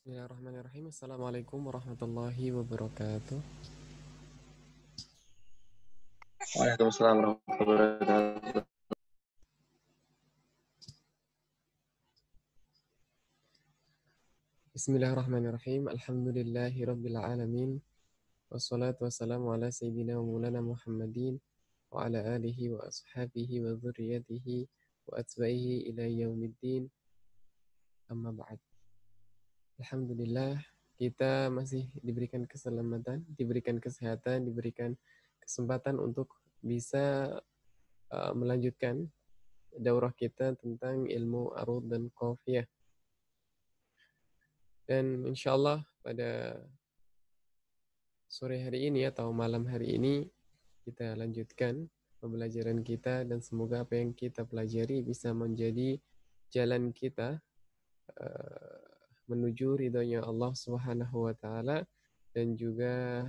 Bismillahirrahmanirrahim. Assalamualaikum warahmatullahi wabarakatuh. Waalaikumsalam warahmatullahi wabarakatuh. Bismillahirrahmanirrahim. Alhamdulillahi rabbil alamin. Wassalatu wassalamu ala sayyidina wa maulana Muhammadin wa ala alihi wa ashabihi wa dzurriyyatihi wa atba'ihi ila yaumiddin. Amma ba'd. Alhamdulillah kita masih diberikan keselamatan, diberikan kesehatan, diberikan kesempatan untuk bisa melanjutkan daurah kita tentang ilmu arud dan qafiyah. Dan insya Allah pada sore hari ini atau malam hari ini kita lanjutkan pembelajaran kita dan semoga apa yang kita pelajari bisa menjadi jalan kita menuju ridhonya Allah Subhanahu wa taala dan juga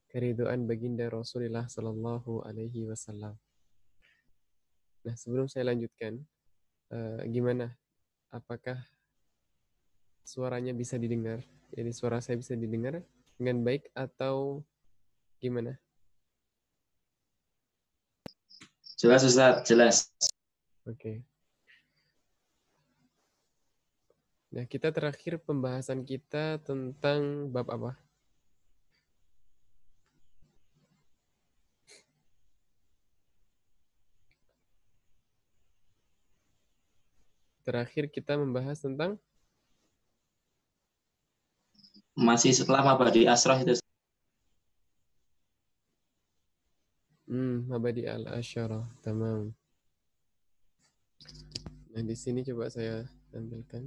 keridhaan baginda Rasulullah sallallahu alaihi wasallam. Nah, sebelum saya lanjutkan, gimana? Apakah suaranya bisa didengar? Jadi suara saya bisa didengar dengan baik atau gimana? Jelas Ustaz, jelas. Oke. Nah, kita terakhir pembahasan kita tentang bab apa? Terakhir kita membahas tentang Masih setelah mabadi asroh itu. Mabadi al-asyarah. Tamam. Nah, di sini coba saya tampilkan.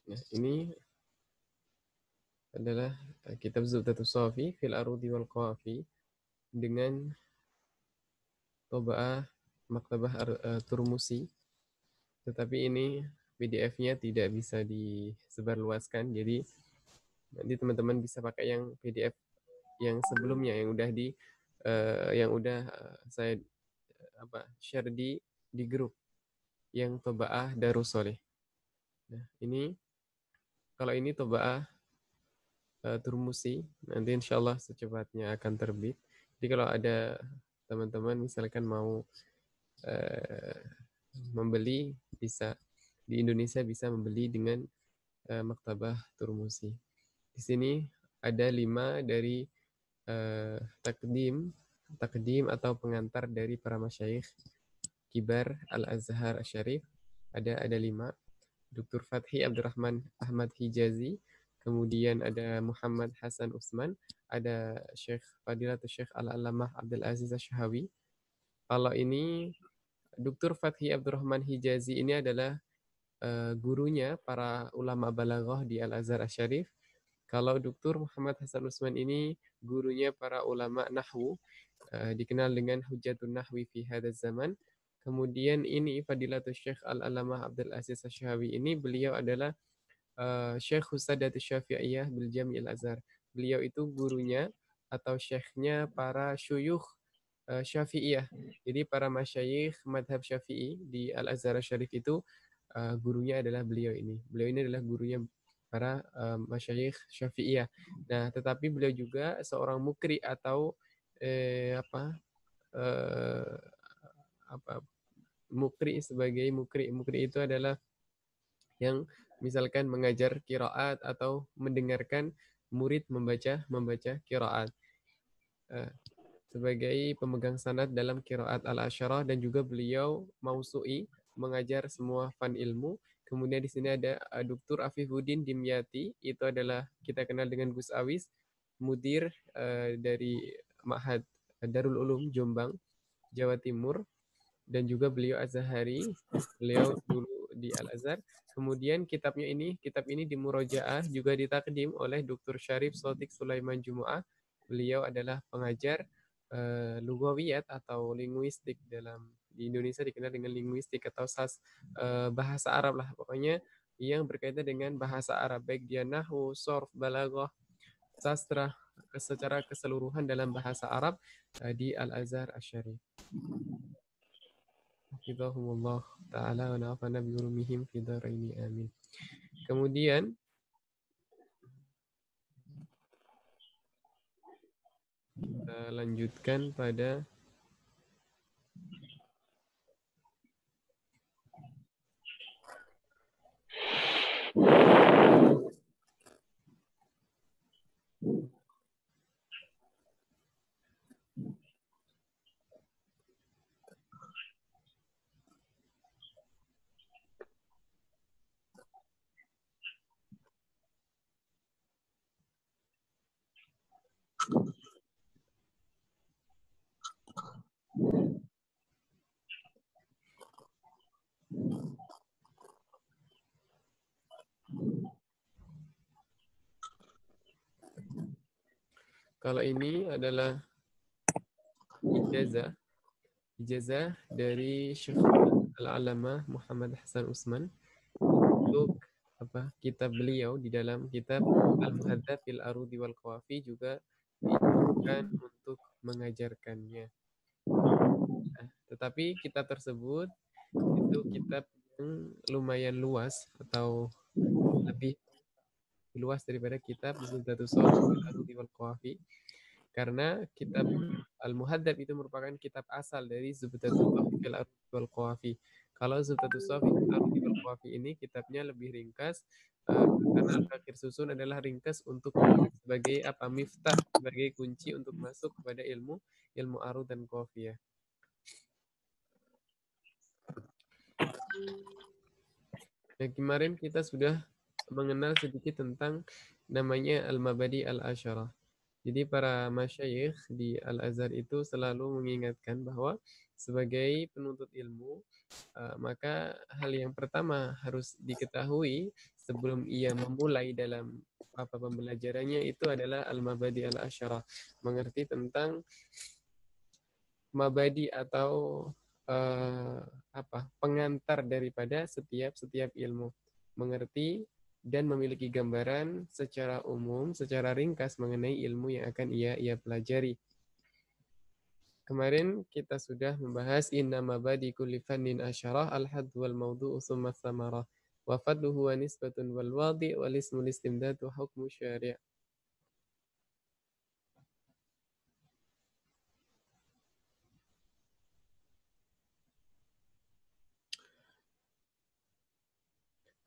Nah, ini adalah kitab Zubdatus Shafi fil Arudi wal Qawafi dengan Toba'ah Maktabah Turmusi. Tetapi ini PDF-nya tidak bisa disebarluaskan. Jadi nanti teman-teman bisa pakai yang PDF yang sebelumnya yang udah saya share di grup yang Toba'ah Darussoleh. Nah, ini kalau ini Toba'ah Turmusi, nanti insya Allah secepatnya akan terbit. Jadi kalau ada teman-teman misalkan mau membeli, bisa di Indonesia bisa membeli dengan Maktabah Turmusi. Di sini ada 5 dari takdim atau pengantar dari para masyayikh Kibar Al-Azhar Syarif. Ada 5. Dr. Fathi Abdurrahman Ahmad Hijazi, kemudian ada Muhammad Hasan Usman, ada Syekh Fadilatul Syekh Al-Alamah Abdul Aziz Asy-Syahawi. Kalau ini Dr. Fathi Abdurrahman Hijazi ini adalah gurunya para ulama balaghah di Al-Azhar Asy-Syarif. Kalau Dr. Muhammad Hasan Usman ini gurunya para ulama nahwu, dikenal dengan Hujjatun Nahwi fi hadzal zaman. Kemudian ini Fadilatul Syekh Al-Alamah Abdul Aziz Asy-Syahawi ini beliau adalah Syekh Husadatus Syafi'iyah bil Jami'il Azhar. Beliau itu gurunya atau syekhnya para syuyukh Syafi'iyah. Jadi para masyayikh madhab Syafi'i di Al-Azhar Syarif itu gurunya adalah beliau ini. Beliau ini adalah gurunya para masyayikh Syafi'iyah. Nah, tetapi beliau juga seorang mukri atau mukri sebagai mukri itu adalah yang misalkan mengajar qiraat atau mendengarkan murid membaca qiraat sebagai pemegang sanad dalam qiraat al-asyarah, dan juga beliau mausu'i mengajar semua fan ilmu. Kemudian di sini ada Dr. Afifuddin Dimyati, itu adalah kita kenal dengan Gus Awis, mudir dari Ma'had Darul Ulum Jombang, Jawa Timur, dan juga beliau Azhari, beliau dulu di Al-Azhar. Kemudian kitab ini dimurojaah juga ditakdim oleh Dr. Syarif Sotik Sulaiman Jumu'ah. Beliau adalah pengajar lugawiyat atau linguistik di Indonesia dikenal dengan linguistik atau bahasa Arab lah. Pokoknya yang berkaitan dengan bahasa Arab, baik dia nahwu, sorf, balaghah, sastra, secara keseluruhan dalam bahasa Arab di Al-Azhar Asy-Syarif. Hafizahumullah ta'ala wa nafa'ana bi ulumihim fi dharaini amin. Kemudian kita lanjutkan pada kalau ini adalah ijazah dari Syekh Al-Alamah Muhammad Hasan Usman untuk kitab beliau di dalam kitab Al-Muhadzab fil Arudi wal Qawafi juga diinginkan untuk mengajarkannya. Nah, tetapi kitab tersebut itu kitab yang lumayan luas atau lebih luas daripada kitab Zubdatus Shalih fil Arudi wal Qawafi, karena kitab Al-Muhadzab itu merupakan kitab asal dari Zubdatus Shalih fil Arudi wal Qawafi. Kalau Zubdatus Shalih fil Arudi wal Qawafi ini kitabnya lebih ringkas, karena Al-Fakir Susun adalah ringkas untuk sebagai miftah, sebagai kunci untuk masuk kepada ilmu arud dan qafiyah. Nah, kemarin kita sudah mengenal sedikit tentang namanya Al-Mabadi Al-Asyarah. Jadi para masyayikh di Al-Azhar itu selalu mengingatkan bahwa sebagai penuntut ilmu, maka hal yang pertama harus diketahui sebelum ia memulai dalam pembelajarannya itu adalah Al-Mabadi Al-Asyarah. Mengerti tentang mabadi atau pengantar daripada setiap ilmu, mengerti dan memiliki gambaran secara umum, secara ringkas mengenai ilmu yang akan ia pelajari. Kemarin kita sudah membahas inna mabadi kulli fannin asyarah al-hadd wal mawdu'u thumma thamarah wa fadluhu wa nisbatun wal wadi' wal ismul istimdadu hukmu syari'.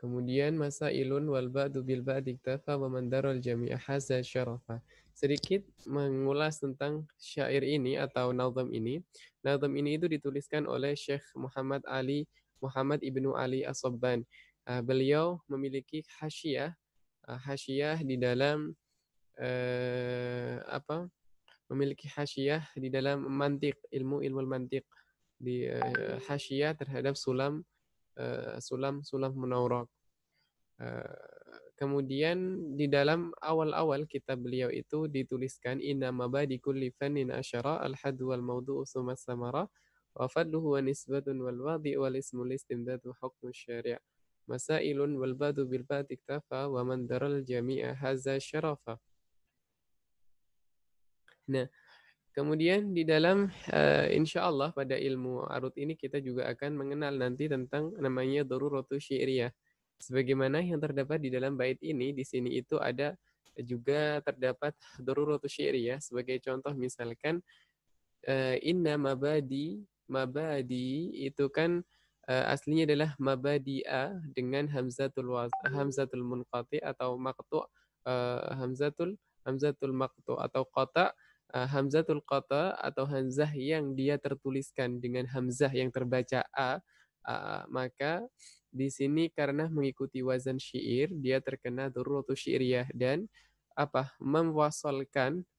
Kemudian masailun wal ba'du bil ba'di iktafa wa man daral jami'a haza syarafa. Sedikit mengulas tentang syair ini atau nazam ini. Nazam ini itu dituliskan oleh Syekh Muhammad Ibnu Ali As-Sabban. Beliau memiliki hasyiyah di dalam memiliki hasyiyah di dalam mantiq, ilmu mantiq, di hasyiyah terhadap sulam Munawwarah. Kemudian di dalam awal-awal kitab beliau itu dituliskan inna mabadi kulli fannin asyara al-hadd wal mawdu'u tsumma samara wa fadluhu wa nisbatun wal wadi' wal ismul istimdadu hukmu syari' masailun wal badu bil ba'd iktafa wa man daral jami'a haza syarafa. Nah, kemudian di dalam insyaallah pada ilmu arut ini kita juga akan mengenal nanti tentang namanya daruratu syi'riyah. Sebagaimana yang terdapat di dalam bait ini, di sini itu ada juga terdapat daruratu syi'riyah. Sebagai contoh misalkan inna mabadi itu kan aslinya adalah mabadi'a dengan hamzatul munqati atau maqtu' hamzatul maqtu' atau qata'. Hamzatul qata atau hamzah yang dia tertuliskan dengan hamzah yang terbaca maka di sini karena mengikuti wazan syair dia terkena daruratu syi'riyah dan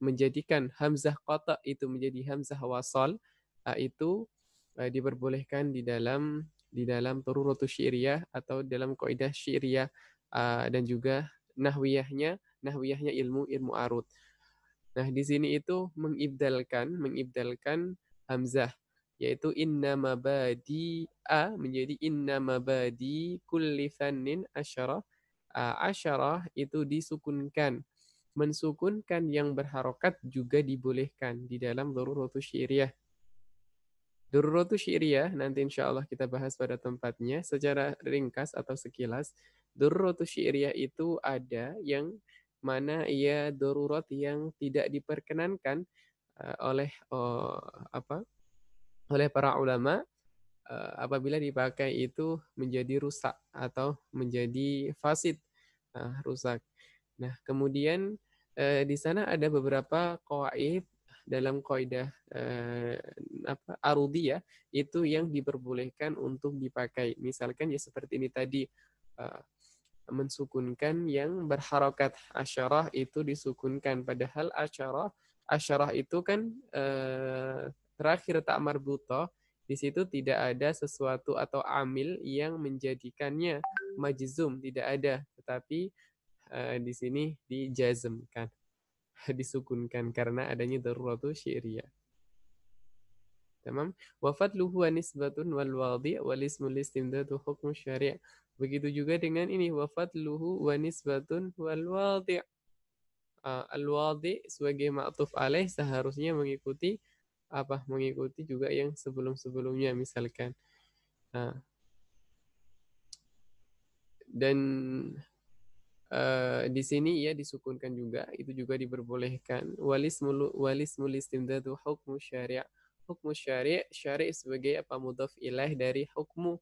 menjadikan hamzah qata itu menjadi hamzah wasal itu diperbolehkan di dalam daruratu syi'riyah atau dalam kaidah syi'riyah dan juga nahwiyahnya ilmu arud. Nah, di sini itu mengibdalkan hamzah yaitu inna mabadi'a menjadi inna mabadi kulli fannin asyarah. Asyarah itu disukunkan. Mensukunkan yang berharokat juga dibolehkan di dalam daruratus syi'riyah. Daruratus syi'riyah nanti insya Allah kita bahas pada tempatnya secara ringkas atau sekilas. Daruratus syi'riyah itu ada yang mana ia darurat yang tidak diperkenankan oleh oleh para ulama apabila dipakai itu menjadi rusak atau menjadi fasid, rusak. Nah, kemudian di sana ada beberapa qawaid dalam kaidah arudiyah itu yang diperbolehkan untuk dipakai. Misalkan ya seperti ini tadi mensukunkan yang berharokat asyarah itu disukunkan padahal asyarah itu kan terakhir tak marbutoh di situ tidak ada sesuatu atau amil yang menjadikannya majzum, tidak ada, tetapi di sini dijazmkan, disukunkan karena adanya daruratu syi'riyah. Tamam. Wa fadluhu wa nisbatun wal wadi' wal ismul istimdadu hukmu syari'. Begitu juga dengan ini wa fadluhu wa nisbatun wal wadi'. Al wadi' sebagai ma'tuf alaih seharusnya mengikuti mengikuti juga yang sebelum-sebelumnya misalkan. Dan di sini ia disukunkan juga, itu juga diperbolehkan. Walismul istimdadu hukmu syari'. Hukmu syari' sebagai mudhaf ilaih dari hukmu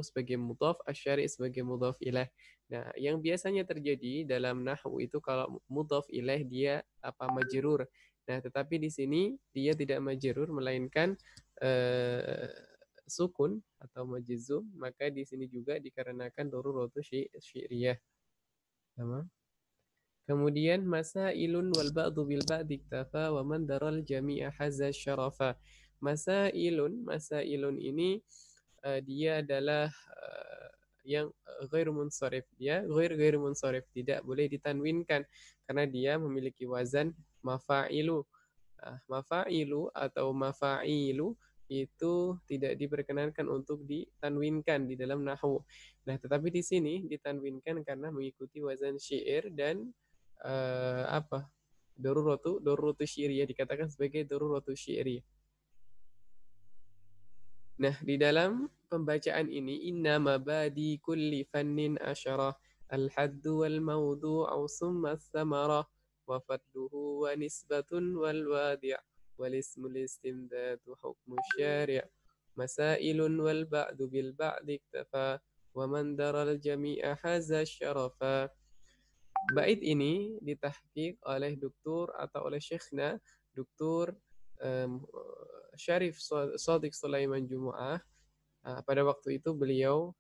sebagai mudhaf, asyari' sebagai mudhaf ilaih. Nah, yang biasanya terjadi dalam nahwu itu kalau mudhaf ilaih dia majrur. Nah, tetapi di sini dia tidak majrur melainkan sukun atau majzum, maka di sini juga dikarenakan daruratu syi'riyah. Sama. Kemudian masailun wal ba'du bil ba'di iktafa wa man daral jami'a hazza syarafa. Masailun ini dia adalah yang ghair munsharif, ya, ghair munsharif, tidak boleh ditanwinkan karena dia memiliki wazan mafa'ilu. Mafa'ilu atau mafa'ilu itu tidak diperkenankan untuk ditanwinkan di dalam nahwu. Nah, tetapi di sini ditanwinkan karena mengikuti wazan syair dan daruratu syi'riyah, dikatakan sebagai daruratu syi'riyah. Nah, di dalam pembacaan ini inna mabadi kulli fannin asyarah al-haddu wal mawdu'u summa thamarah wa fadluhu wa nisbatun wal wadi' wal ismul istimdadu hukmu syari' masailun wal ba'du bil ba'di iktafa wa man daral jami'a haza syarafa. Bait ini ditahqiq oleh doktor atau oleh syekhna Doktor Syarif Shadiq Sulaiman Jumu'ah. Pada waktu itu beliau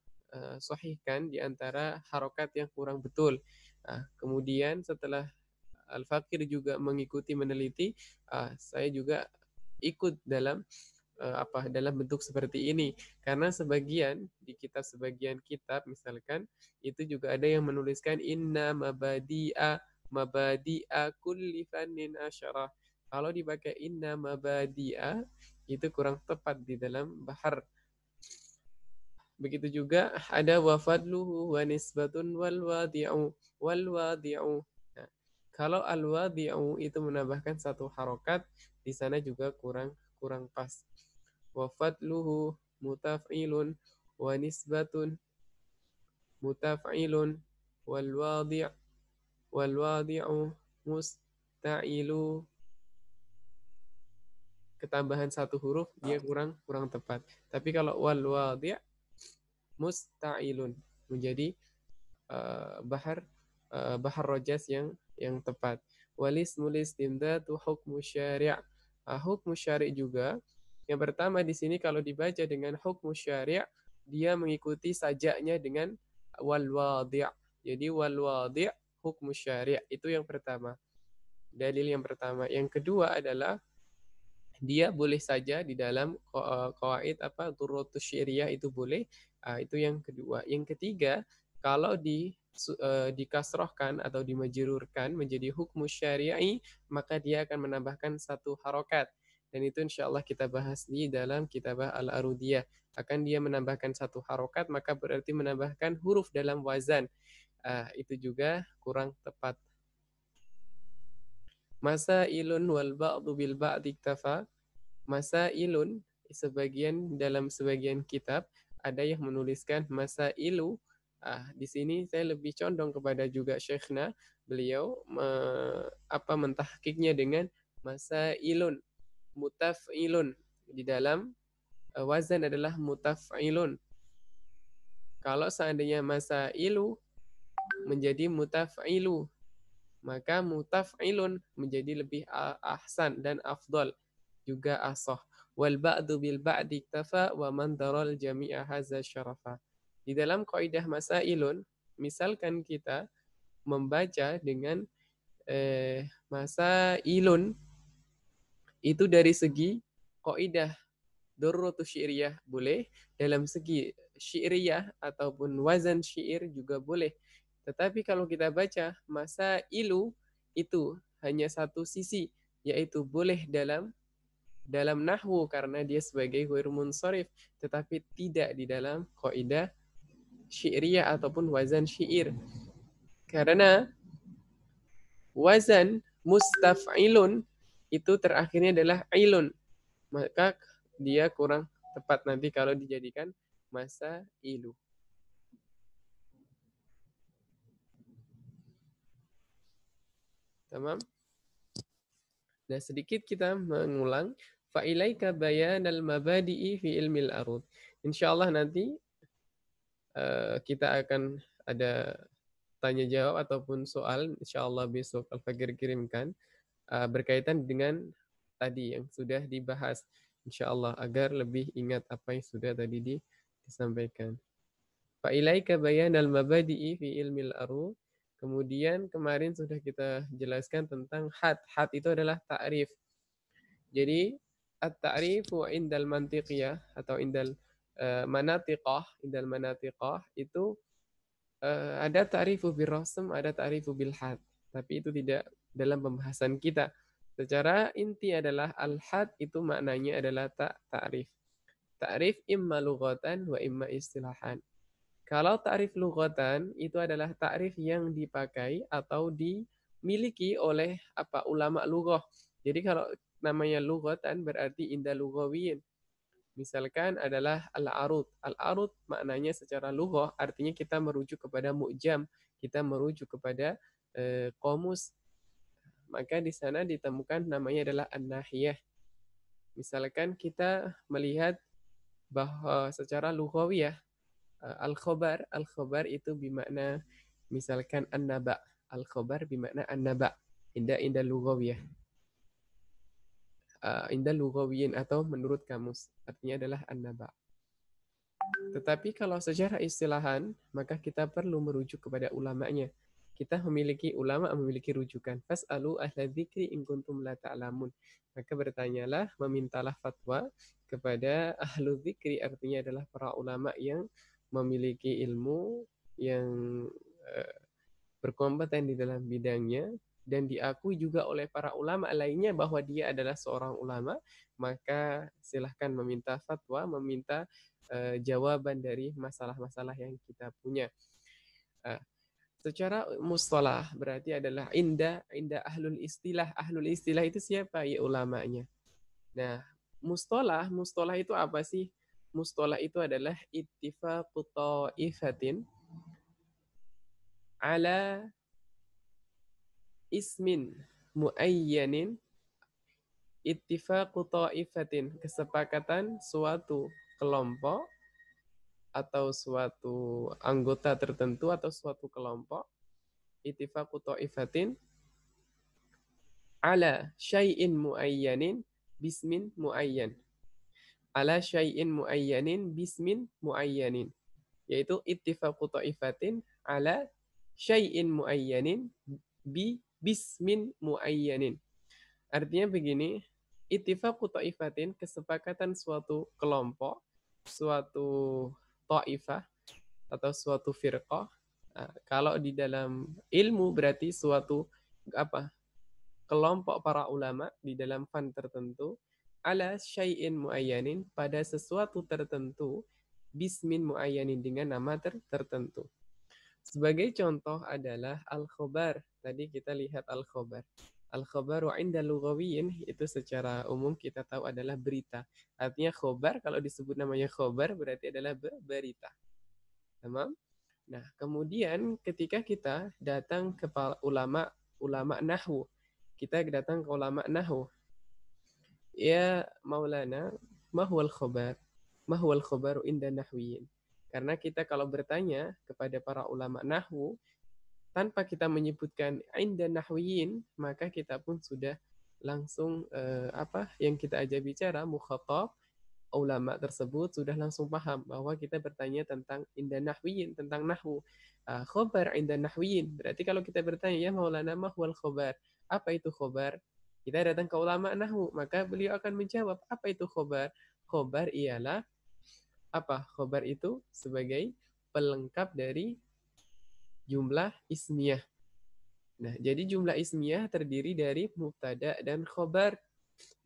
sahihkan di antara harokat yang kurang betul. Kemudian setelah Al-Fakir juga mengikuti meneliti, saya juga ikut dalam dalam bentuk seperti ini karena sebagian kitab misalkan itu juga ada yang menuliskan inna mabadi'a kulli fannin asyarah. Kalau dipakai inna mabadi'a itu kurang tepat di dalam bahar. Begitu juga ada wa fadluhu wa nisbatun wal wadi'u. Nah, kalau al wadi'u itu menambahkan satu harokat, di sana juga kurang pas. Wa fadluhu mutaf'ilun wa nisbatun mutaf'ilun wal wadi'u musta'ilu. Ketambahan satu huruf dia kurang tepat. Tapi kalau wal wadi' musta'ilun menjadi bahar rojas yang tepat. Walismul istimdadu hukmu syari'. Hukmu syari' juga. Yang pertama di sini kalau dibaca dengan hukmu syari', dia mengikuti sajaknya dengan wal wadi'. Jadi wal wadi' hukmu syari', itu yang pertama. Dalil yang pertama. Yang kedua adalah dia boleh saja di dalam qawaid daruratus syi'riyah itu boleh. Itu yang kedua. Yang ketiga, kalau dikasrohkan atau dimajrurkan menjadi hukmu syari'i, maka dia akan menambahkan satu harokat. Dan itu insya Allah kita bahas di dalam kitabah Al-Arudiyah. Akan dia menambahkan satu harokat, maka berarti menambahkan huruf dalam wazan. Itu juga kurang tepat. Masailun wal ba'du bil ba'di iktafa. Masailun, dalam sebagian kitab ada yang menuliskan masailu. Di sini saya lebih condong kepada juga syekhna, beliau mentahkiknya dengan masailun, mutaf'ilun. Di dalam wazan adalah mutaf'ilun. Kalau seandainya masailu menjadi mutaf'ilu, maka mutaf'ilun menjadi lebih ahsan dan afdal, juga asah. Wal ba'du bil ba'di iktafa wa man daral jami'a hadza syarafa. Di dalam kaidah masailun, misalkan kita membaca dengan masailun, itu dari segi kaidah Durratu syi'riyah boleh, dalam segi syi'riyah ataupun wazan syair juga boleh. Tetapi kalau kita baca masailu, itu hanya satu sisi, yaitu boleh dalam nahwu karena dia sebagai ghair munsharif, tetapi tidak di dalam kaidah syi'riyah ataupun wazan syair. Karena wazan mustaf'ilun itu terakhirnya adalah ilun, maka dia kurang tepat nanti kalau dijadikan masailu. Tamam? Nah, sedikit kita mengulang. Fa'ilaika bayanal mabadi'i fi ilmil arud. Insyaallah nanti kita akan ada tanya jawab ataupun soal. Insyaallah besok Al-Fakir kirimkan berkaitan dengan tadi yang sudah dibahas. Insyaallah agar lebih ingat apa yang sudah tadi disampaikan. Fa'ilaika bayanal mabadi'i fi ilmil arud. Kemudian kemarin sudah kita jelaskan tentang had. Had itu adalah ta'rif. Jadi at-ta'rifu indal mantiqiyah atau indal manatiqah itu ada ta'rifu bil rasm, ada ta'rifu bil had. Tapi itu tidak dalam pembahasan kita. Secara inti adalah al-had itu maknanya adalah ta'rif. Ta'rif imma lughatan wa imma istilahan. Kalau ta'rif lughatan itu adalah ta'rif yang dipakai atau dimiliki oleh ulama lughah. Jadi kalau namanya lughatan berarti inda lughawiyin. Misalkan adalah al-arud. Al-arud maknanya secara lughah artinya kita merujuk kepada mu'jam, kita merujuk kepada qomus. Maka di sana ditemukan namanya adalah an-nahiyah. Misalkan kita melihat bahwa secara lughawiyah al-khobar itu bermakna misalkan an-naba. Al-khobar bermakna an-naba. Inda lughawiyah. Inda lughawiyin atau menurut kamus. Artinya adalah an-naba. Tetapi kalau secara istilahan, maka kita perlu merujuk kepada ulamanya. Kita memiliki ulama, memiliki rujukan. Fas'alu ahla dzikri in kuntum la ta'lamun. Maka bertanyalah, memintalah fatwa kepada ahlu dzikri, artinya adalah para ulama yang memiliki ilmu, yang berkompeten di dalam bidangnya, dan diakui juga oleh para ulama lainnya bahwa dia adalah seorang ulama, maka silahkan meminta fatwa, meminta jawaban dari masalah-masalah yang kita punya. Secara mustalah berarti adalah inda ahlul istilah. Ahlul istilah itu siapa? Ya ulamanya. Nah, mustalah itu apa sih? Mustalah itu adalah ittifaqu ta'ifatin ala ismin muayyanin. Ittifaqu ta'ifatin, kesepakatan suatu kelompok atau suatu anggota tertentu atau suatu kelompok. Ittifaqu ta'ifatin ala syai'in muayyanin bismin muayyan. Ala syai'in muayyanin bismin muayyanin. Yaitu ittifaqu ta'ifatin ala syai'in muayyanin bismin muayyanin. Artinya begini, ittifaqu ta'ifatin, kesepakatan suatu kelompok, suatu ta'ifah atau suatu firqah. Kalau di dalam ilmu berarti suatu kelompok para ulama di dalam fan tertentu, ala syai'in muayyanin, pada sesuatu tertentu, bismin muayyanin, dengan nama tertentu. Sebagai contoh adalah al-khobar. Tadi kita lihat al-khobar. Al-khobaru inda lughawiyin, itu secara umum kita tahu adalah berita. Artinya khobar, kalau disebut namanya khobar berarti adalah berita. Tamam? Nah, kemudian ketika kita datang ke ulama nahwu, kita datang ke ulama nahwu. Ya Maulana, ma huwal khobar? Ma huwal khobaru inda nahwiyin? Karena kita kalau bertanya kepada para ulama nahwu, tanpa kita menyebutkan inda nahwiyin, maka kita pun sudah langsung yang kita ajak bicara, mukhatab, ulama tersebut sudah langsung paham bahwa kita bertanya tentang inda nahwiyin, tentang nahwu. Khobar inda nahwiyin. Berarti kalau kita bertanya, ya Maulana, ma huwal khobar? Apa itu khobar? Kita datang ke ulama nahwu, maka beliau akan menjawab, apa itu khobar? Khobar ialah apa? Khobar itu sebagai pelengkap dari jumlah ismiyah. Nah, jadi jumlah ismiyah terdiri dari mubtada dan khobar.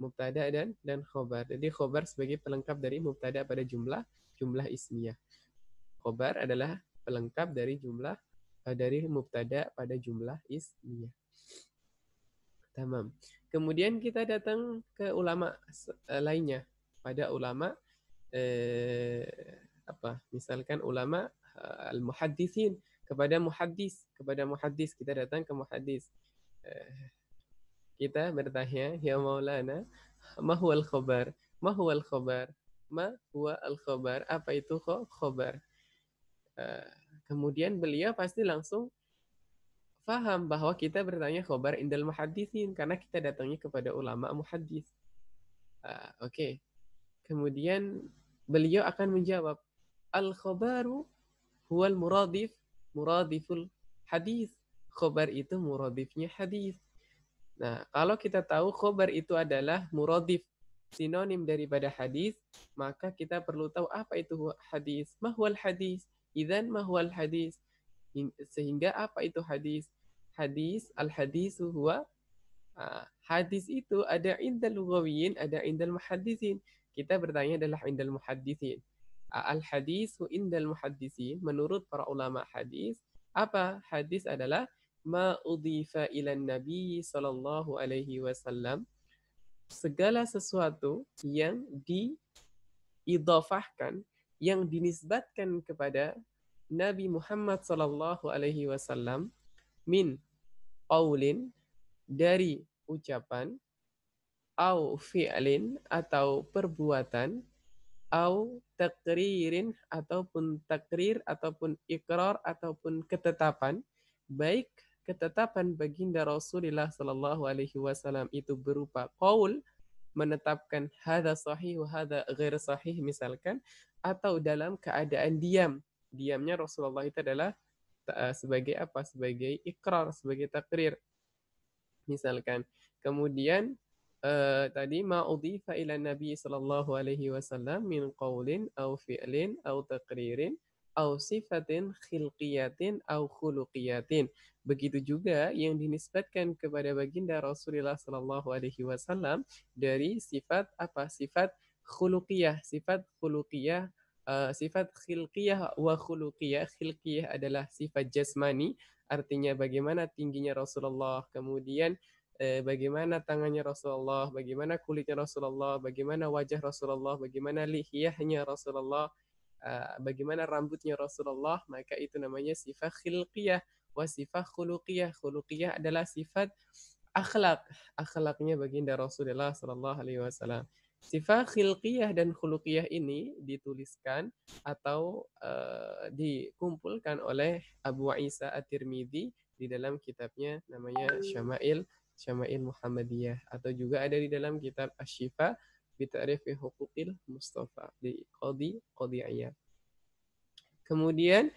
Mubtada dan khobar. Jadi khobar sebagai pelengkap dari mubtada pada jumlah ismiyah. Khobar adalah pelengkap dari jumlah dari mubtada pada jumlah ismiyah. Tamam. Kemudian kita datang ke ulama lainnya. Pada ulama misalkan ulama al-muhadditsin, kepada muhaddis kita datang ke muhaddis. Kita bertanya, ya Maulana, ma huwal khobar? Ma huwal khobar? Ma huwa al-khobar? Apa itu khobar? Kemudian beliau pasti langsung faham bahwa kita bertanya khobar indal muhadditsin, karena kita datangnya kepada ulama muhaddis. Oke. Kemudian beliau akan menjawab, al-khobaru huwal muradiful hadis. Khobar itu muradifnya hadis. Nah, kalau kita tahu khobar itu adalah muradif, sinonim daripada hadis, maka kita perlu tahu apa itu hadis. Mahwal hadis? Idzan mahwal hadis? Sehingga apa itu hadis? Hadis, al-hadisu huwa, hadis itu ada indal lughawiyin, ada indal muhaddisin. Kita bertanya adalah indal muhaddisin. Al-hadisu indal muhaddisin, menurut para ulama hadis, apa hadis adalah ma udhifa ilan nabi sallallahu alaihi wasallam, segala sesuatu yang diidhafahkan, yang dinisbatkan kepada Nabi Muhammad sallallahu alaihi wasallam, min qaulin, dari ucapan, au fi'lin, atau perbuatan, au takririn, ataupun takrir, ataupun ikrar, ataupun ketetapan, baik ketetapan baginda Rasulullah sallallahu alaihi wasallam itu berupa qaul, menetapkan hadza sahih wa hadza ghair sahih misalkan, atau dalam keadaan diamnya Rasulullah itu adalah sebagai apa? Sebagai ikrar, sebagai takrir misalkan. Kemudian tadi ma udhifa ila nabi sallallahu alaihi wasallam min qaulin au fi'lin au taqririn au sifatin khilqiyatin au khuluqiyatin. Begitu juga yang dinisbatkan kepada baginda Rasulullah sallallahu alaihi wasallam dari sifat apa? Sifat khuluqiyah, sifat khuluqiyah, sifat khilqiyah wa khuluqiyah. Khilqiyah adalah sifat jasmani, artinya bagaimana tingginya Rasulullah, kemudian bagaimana tangannya Rasulullah, bagaimana kulitnya Rasulullah, bagaimana wajah Rasulullah, bagaimana lihiyahnya Rasulullah, bagaimana rambutnya Rasulullah, maka itu namanya sifat khilqiyah. Wa sifat khuluqiyah. Khuluqiyah adalah sifat akhlaknya baginda Rasulullah sallallahu alaihi wasallam. Sifat khilqiyah dan khuluqiyah ini dituliskan atau dikumpulkan oleh Abu Isa At-Tirmidzi di dalam kitabnya namanya Syama'il Muhammadiyah, atau juga ada di dalam kitab Asy-Syifa bi Ta'rifi Huquqil Mustafa di Qadhi Iyad. Kemudian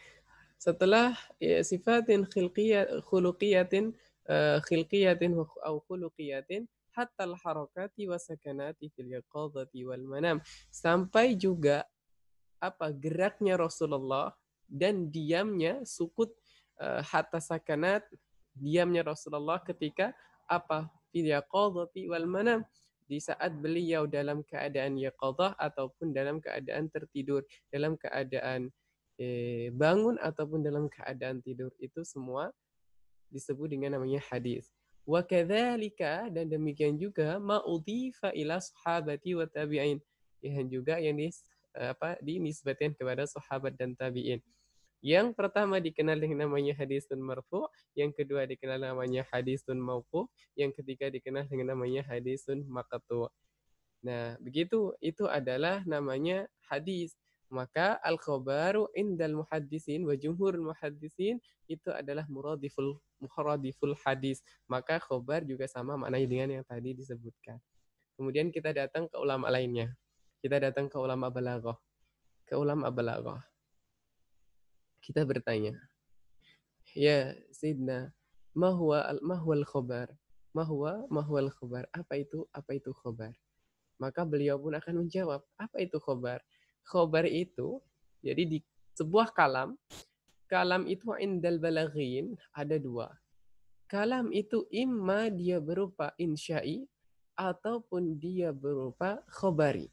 setelah sifatin khuluqiyatin au khuluqiyatin, hatta al-harakati wa sakanati fil yaqadati wal manam, sampai juga apa? Geraknya Rasulullah dan diamnya, sukut, hatta sakanat, diamnya Rasulullah ketika apa? Fil yaqadati wal manam, di saat beliau dalam keadaan yaqadhah ataupun dalam keadaan tertidur, dalam keadaan bangun ataupun dalam keadaan tidur. Itu semua disebut dengan namanya hadis. Wa kadzalika, dan demikian juga ma udhifa ila sahabati wa tabi'in. Yang juga yang dinisbatkan kepada sahabat dan tabi'in. Yang pertama dikenal dengan namanya hadisun marfu', yang kedua dikenal namanya hadisun mauquf, yang ketiga dikenal dengan namanya hadisun maqtu'. Nah, begitu itu adalah namanya hadis. Maka al-khabaru indal muhaddisin wa jumhurul muhaddisin itu adalah muradiful hadis. Maka khabar juga sama maknanya dengan yang tadi disebutkan. Kemudian kita datang ke ulama lainnya. Kita datang ke ulama balaghah. Ke ulama balaghah. Kita bertanya, ya Sayyidina, ma huwa al-khabar? Ma huwa al-khabar? Apa itu khabar? Maka beliau pun akan menjawab, apa itu khobar? Khobar itu, jadi di sebuah kalam itu indal balaghin ada dua. Kalam itu imma dia berupa insya'i ataupun dia berupa khobari.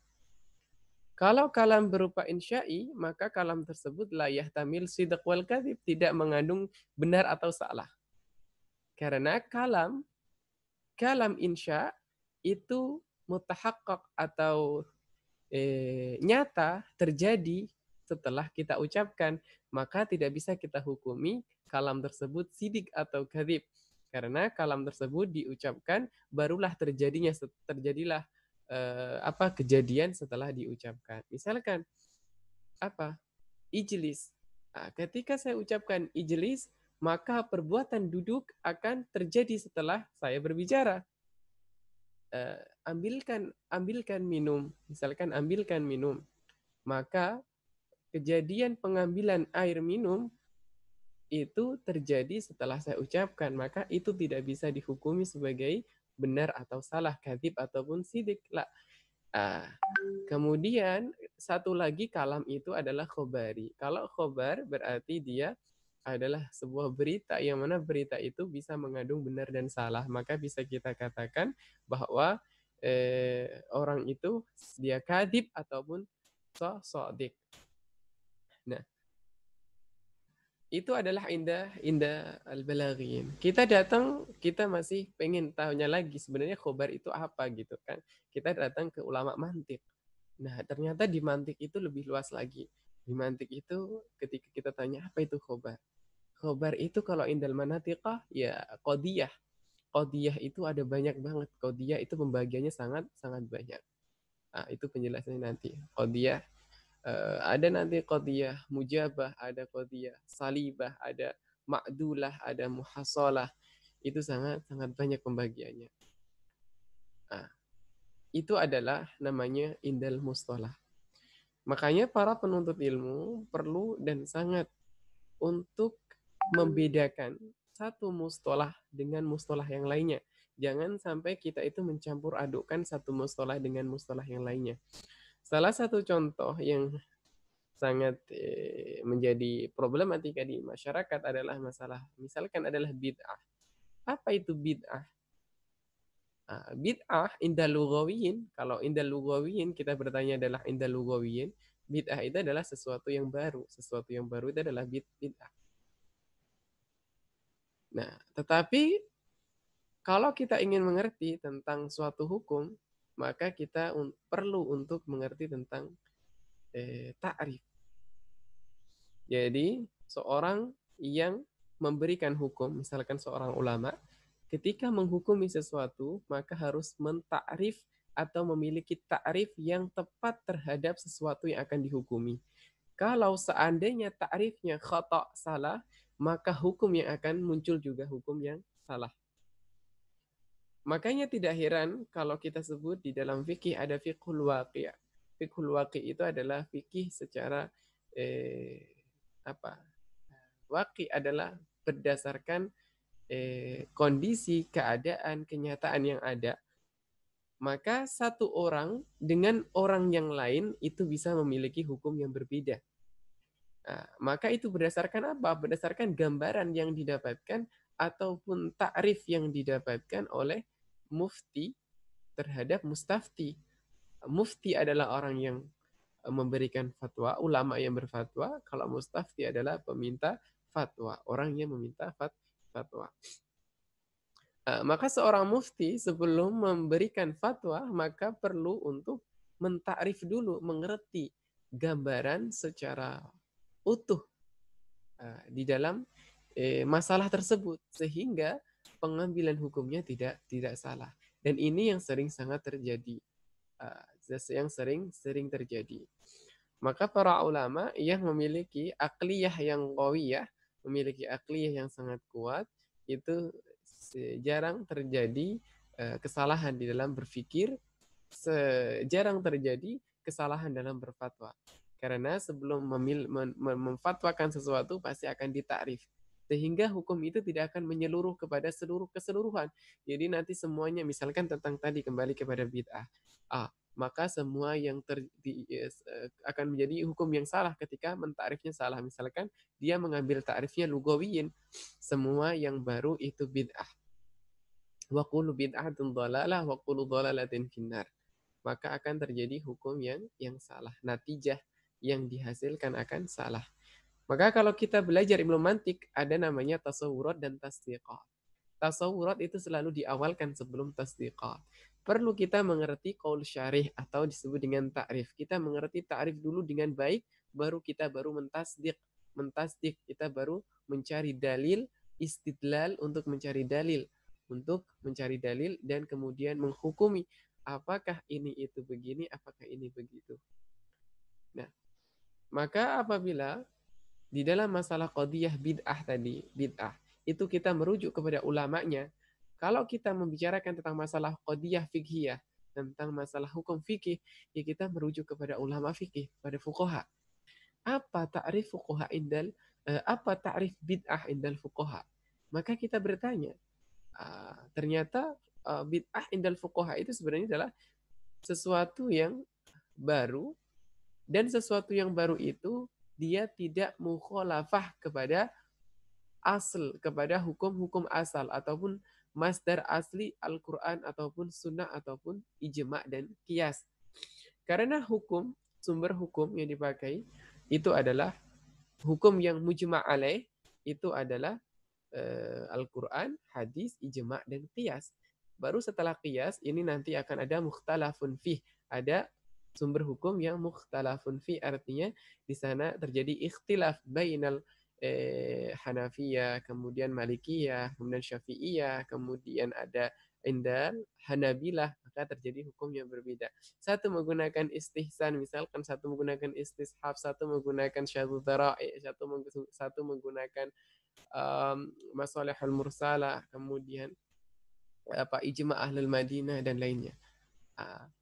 Kalau kalam berupa insya'i, maka kalam tersebut la yahtamil sidq wal kadhib, tidak mengandung benar atau salah. Karena kalam insya itu mutahaqqaq atau nyata terjadi setelah kita ucapkan, maka tidak bisa kita hukumi kalam tersebut sidik atau kadhib. Karena kalam tersebut diucapkan barulah terjadilah kejadian setelah diucapkan. Misalkan ijlis. Nah, ketika saya ucapkan ijlis, maka perbuatan duduk akan terjadi setelah saya berbicara. Ambilkan minum, misalkan ambilkan minum, maka kejadian pengambilan air minum itu terjadi setelah saya ucapkan, maka itu tidak bisa dihukumi sebagai benar atau salah, kadzib ataupun sidik. Kemudian satu lagi kalam itu adalah khobari. Kalau khobar berarti dia adalah sebuah berita yang mana berita itu bisa mengandung benar dan salah. Maka bisa kita katakan bahwa orang itu dia kadhib ataupun sodik. Nah, itu adalah indah al-balaghin. Kita masih pengen tahunya lagi sebenarnya khobar itu apa gitu kan. Kita datang ke ulama mantik. Nah, ternyata di mantik itu lebih luas lagi. Di mantik itu ketika kita tanya apa itu khobar? Khobar itu kalau indal manatiqah ya qadiyah. Qadiyah itu ada banyak banget. Qadiyah itu pembagiannya sangat banyak. Nah, itu penjelasannya nanti. Qadiyah ada nanti qadiyah mujabah, ada qadiyah salibah, ada ma'dulah, ada muhasalah. Itu sangat banyak pembagiannya. Nah, itu adalah namanya indal mustalah. Makanya para penuntut ilmu perlu dan sangat untuk membedakan satu mustalah dengan mustalah yang lainnya. Jangan sampai kita itu mencampur adukkan satu mustalah dengan mustalah yang lainnya. Salah satu contoh yang sangat menjadi problematika di masyarakat adalah masalah, misalkan adalah bid'ah. Apa itu bid'ah? Bid'ah indal lughawiyin, kalau indal lughawiyin kita bertanya adalah indal lughawiyin, bid'ah itu adalah sesuatu yang baru. Sesuatu yang baru itu adalah bid'ah. Nah, tetapi kalau kita ingin mengerti tentang suatu hukum, maka kita perlu untuk mengerti tentang ta'rif. Jadi, seorang yang memberikan hukum, misalkan seorang ulama, ketika menghukumi sesuatu, maka harus mentakrif atau memiliki takrif yang tepat terhadap sesuatu yang akan dihukumi. Kalau seandainya takrifnya khata' salah, maka hukum yang akan muncul juga hukum yang salah. Makanya tidak heran kalau kita sebut di dalam fikih ada fiqhul waqi'. Fiqhul waqi' itu adalah fikih secara waqi' adalah berdasarkan kondisi, keadaan, kenyataan yang ada. Maka satu orang dengan orang yang lain itu bisa memiliki hukum yang berbeda. Nah, maka itu berdasarkan apa? Berdasarkan gambaran yang didapatkan ataupun takrif yang didapatkan oleh mufti terhadap mustafti. Mufti adalah orang yang memberikan fatwa, ulama yang berfatwa. Kalau mustafti adalah peminta fatwa, orang yang meminta fatwa. Maka seorang mufti sebelum memberikan fatwa, maka perlu untuk mentakrif dulu, mengerti gambaran secara utuh di dalam masalah tersebut, sehingga pengambilan hukumnya tidak salah. Dan ini yang sangat terjadi, yang sering terjadi. Maka para ulama yang memiliki akliyah yang qawiyah, memiliki akliyah yang sangat kuat, itu jarang terjadi kesalahan di dalam berpikir, jarang terjadi kesalahan dalam berfatwa. Karena sebelum memfatwakan sesuatu pasti akan ditakrif. Sehingga hukum itu tidak akan menyeluruh kepada keseluruhan. Jadi nanti semuanya, misalkan tentang tadi kembali kepada bid'ah. Maka semua yang akan menjadi hukum yang salah ketika mentakrifnya salah. Misalkan dia mengambil takrifnya lugawiyin, semua yang baru itu bid'ah. Wa kullu bid'atin dhalalah wa kullu dhalalatin finnar. Maka akan terjadi hukum yang salah. Natijah yang dihasilkan akan salah. Maka kalau kita belajar ilmu mantik, ada namanya tasawurat dan tasdiqat. Tasawurat itu selalu diawalkan sebelum tasdiqat. Perlu kita mengerti qaul syarih atau disebut dengan ta'rif. Kita mengerti ta'rif dulu dengan baik, baru kita mentasdik. Mentasdik, kita baru mencari dalil, istidlal untuk mencari dalil. Untuk mencari dalil dan kemudian menghukumi apakah ini itu begini, apakah ini begitu. Nah, maka apabila di dalam masalah qadiyah bid'ah tadi, bid'ah, itu kita merujuk kepada ulamanya. Kalau kita membicarakan tentang masalah qadiyah fiqhiyah, tentang masalah hukum fikih, ya kita merujuk kepada ulama fikih, pada fuqaha. Apa ta'rif fuqaha apa ta'rif bid'ah indal fuqaha? Maka kita bertanya, ternyata bid'ah indal fuqaha itu sebenarnya adalah sesuatu yang baru, dan sesuatu yang baru itu dia tidak mukhalafah kepada asal, kepada hukum-hukum asal ataupun masdar asli Al-Quran ataupun sunnah ataupun ijma' dan qiyas. Karena hukum, sumber hukum yang dipakai itu adalah hukum yang mujma' alaih, itu adalah Al-Quran, hadis, ijma' dan qiyas. Baru setelah qiyas, ini nanti akan ada mukhtalafun fih, ada sumber hukum yang mukhtalafun fi, artinya di sana terjadi ikhtilaf bainal Hanafiyah, kemudian Malikiyah, kemudian Syafi'iyah, kemudian ada indal Hanabilah, maka terjadi hukum yang berbeda. Satu menggunakan istihsan, misalkan satu menggunakan istishab, satu menggunakan syadud dara'i, satu menggunakan masalihul mursalah, kemudian ijma' ahlul Madinah dan lainnya.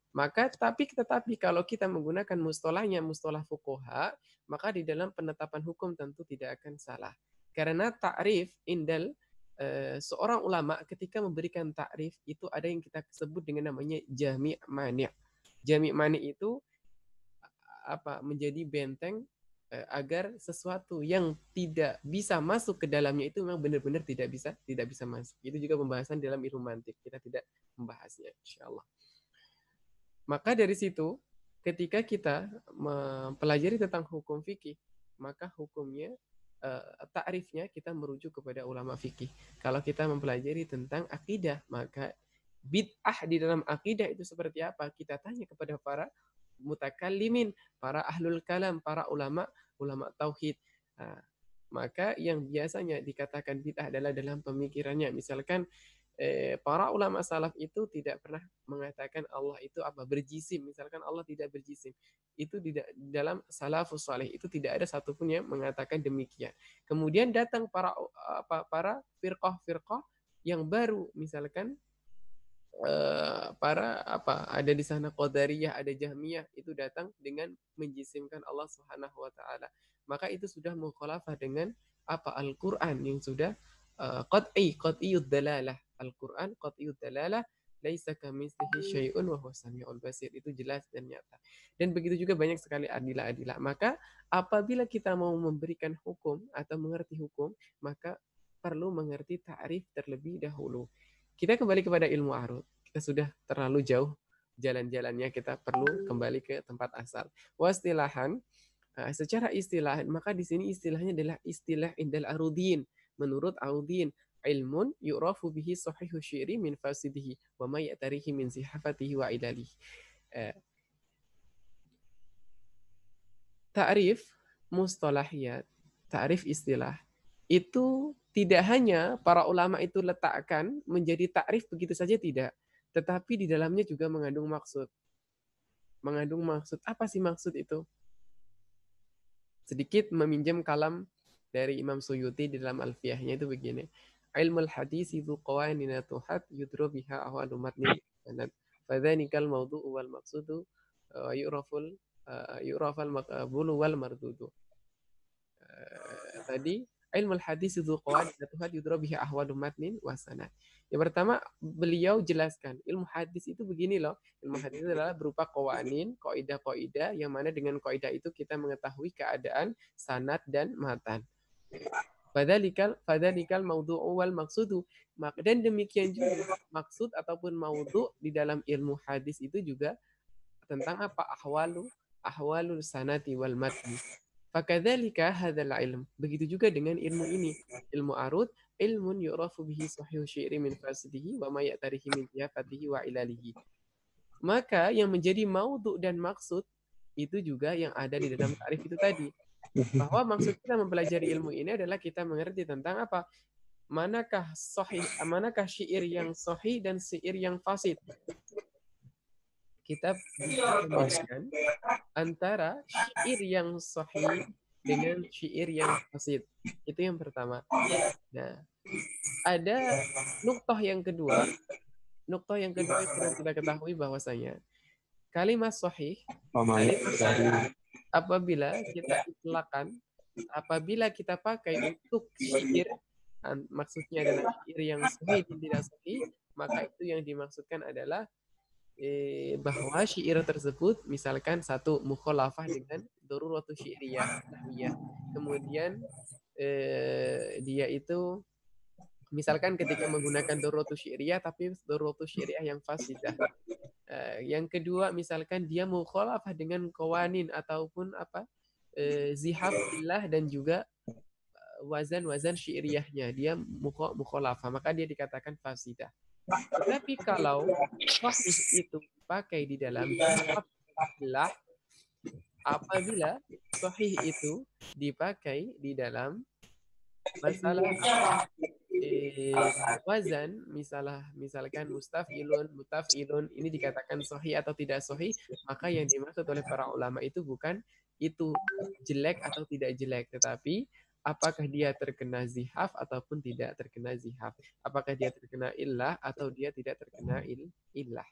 Maka tetapi kalau kita menggunakan mustalahnya mustalah fuqaha, maka di dalam penetapan hukum tentu tidak akan salah. Karena ta'rif indal seorang ulama ketika memberikan ta'rif itu ada yang kita sebut dengan namanya jami' mani'. Jami' mani' itu menjadi benteng agar sesuatu yang tidak bisa masuk ke dalamnya itu memang benar-benar tidak bisa masuk. Itu juga pembahasan dalam ilmu mantik. Kita tidak membahasnya, insyaallah. Maka dari situ, ketika kita mempelajari tentang hukum fikih, maka hukumnya, ta'rifnya kita merujuk kepada ulama fikih. Kalau kita mempelajari tentang akidah, maka bid'ah di dalam akidah itu seperti apa? Kita tanya kepada para mutakallimin, para ahlul kalam, para ulama tauhid. Maka yang biasanya dikatakan bid'ah adalah dalam pemikirannya. Misalkan para ulama salaf itu tidak pernah mengatakan Allah itu berjisim. Misalkan Allah tidak berjisim. Itu tidak dalam salafus salih itu tidak ada satupun yang mengatakan demikian. Kemudian datang para firqah yang baru, misalkan ada di sana Qadariyah, ada Jahmiyah, itu datang dengan menjisimkan Allah Subhanahu wa taala. Maka itu sudah mukhalafah dengan Al-Qur'an yang sudah qat'iyud dalalah. Al-Quran qat'iyud dalalah, laisa kamitslihi syai'un wa huwas samiul basir. Itu jelas dan nyata. Dan begitu juga banyak sekali adilah-adilah. Maka apabila kita mau memberikan hukum atau mengerti hukum, maka perlu mengerti ta'rif terlebih dahulu. Kita kembali kepada ilmu arud. kita sudah terlalu jauh jalan-jalannya, kita perlu kembali ke tempat asal. Wastilahan, secara istilah, maka di sini istilahnya adalah istilah indal arudin. Menurut arudin, ilmun yu'rafu bihi sahihu syi'ri min fasidihi wa ma ya'tarihi min sihafatihi wa ilalihi. Ta'rif mustalahiyat, ta'rif istilah, itu tidak hanya para ulama itu letakkan menjadi ta'rif begitu saja, tidak. Tetapi di dalamnya juga mengandung maksud. Mengandung maksud. Apa sih maksud itu? Sedikit meminjam kalam dari Imam Suyuti di dalam Alfiyahnya itu begini. Ilmul hadis itu qawanin tuhat yudro biha ahwalu matnin sanad. Fadzanikal mawdu'u wal maqsudu yu'rafal maqbulu wal mardudu. Tadi ilmul hadis itu qawanin tuhat yudro biha ahwalu matnin wa sanad. Yang pertama, beliau jelaskan ilmu hadis itu begini loh. Ilmu hadis itu adalah berupa qawanin, kaidah-kaidah, yang mana dengan kaidah itu kita mengetahui keadaan sanad dan matan. Fadzalikal maudu'u wal maqsudu. Dan demikian juga maksud ataupun maudhu di dalam ilmu hadis itu juga tentang apa? Ahwalul sanati wal matni. Fakadzalika hadzal ilm. Begitu juga dengan ilmu ini. Ilmu arud, ilmun yu'rafu bihi sahihu syi'ri min fasidihi wa ma ya'tarihi min ziyafatihi wa ilalihi. Maka yang menjadi maudhu dan maksud itu juga yang ada di dalam ta'rif itu tadi. Bahwa maksud kita mempelajari ilmu ini adalah kita mengerti tentang apa? Manakah syair yang sahih dan syair yang fasid. Kita bisa membedakan antara syair yang sahih dengan syair yang fasid. Itu yang pertama. Nah, ada nuktah yang kedua. Nuktah yang kedua yang perlu kita ketahui bahwasanya kalimat sahih, apabila kita itlaqkan, apabila kita pakai untuk syair, maksudnya adalah syair yang sahih dan tidak sahih, maka itu yang dimaksudkan adalah bahwa syair tersebut misalkan satu mukhalafah dengan daruratu syi'riyah nahwiyah. Kemudian dia itu misalkan ketika menggunakan daruratu syi'riyah tapi daruratu syi'riyah yang fasidah. Yang kedua misalkan dia mukhalafah dengan qawanin ataupun apa? Zihaf billah dan juga wazan-wazan syi'riyahnya, dia mukhalafah, maka dia dikatakan fasidah. Tetapi kalau sahih itu dipakai di dalam zihaf, apabila sahih itu dipakai di dalam masalah wazan, misalkan mutafilun, ini dikatakan sahih atau tidak sahih, maka yang dimaksud oleh para ulama itu bukan itu jelek atau tidak jelek, tetapi apakah dia terkena zihaf ataupun tidak terkena zihaf. Apakah dia terkena illah atau dia tidak terkena illah.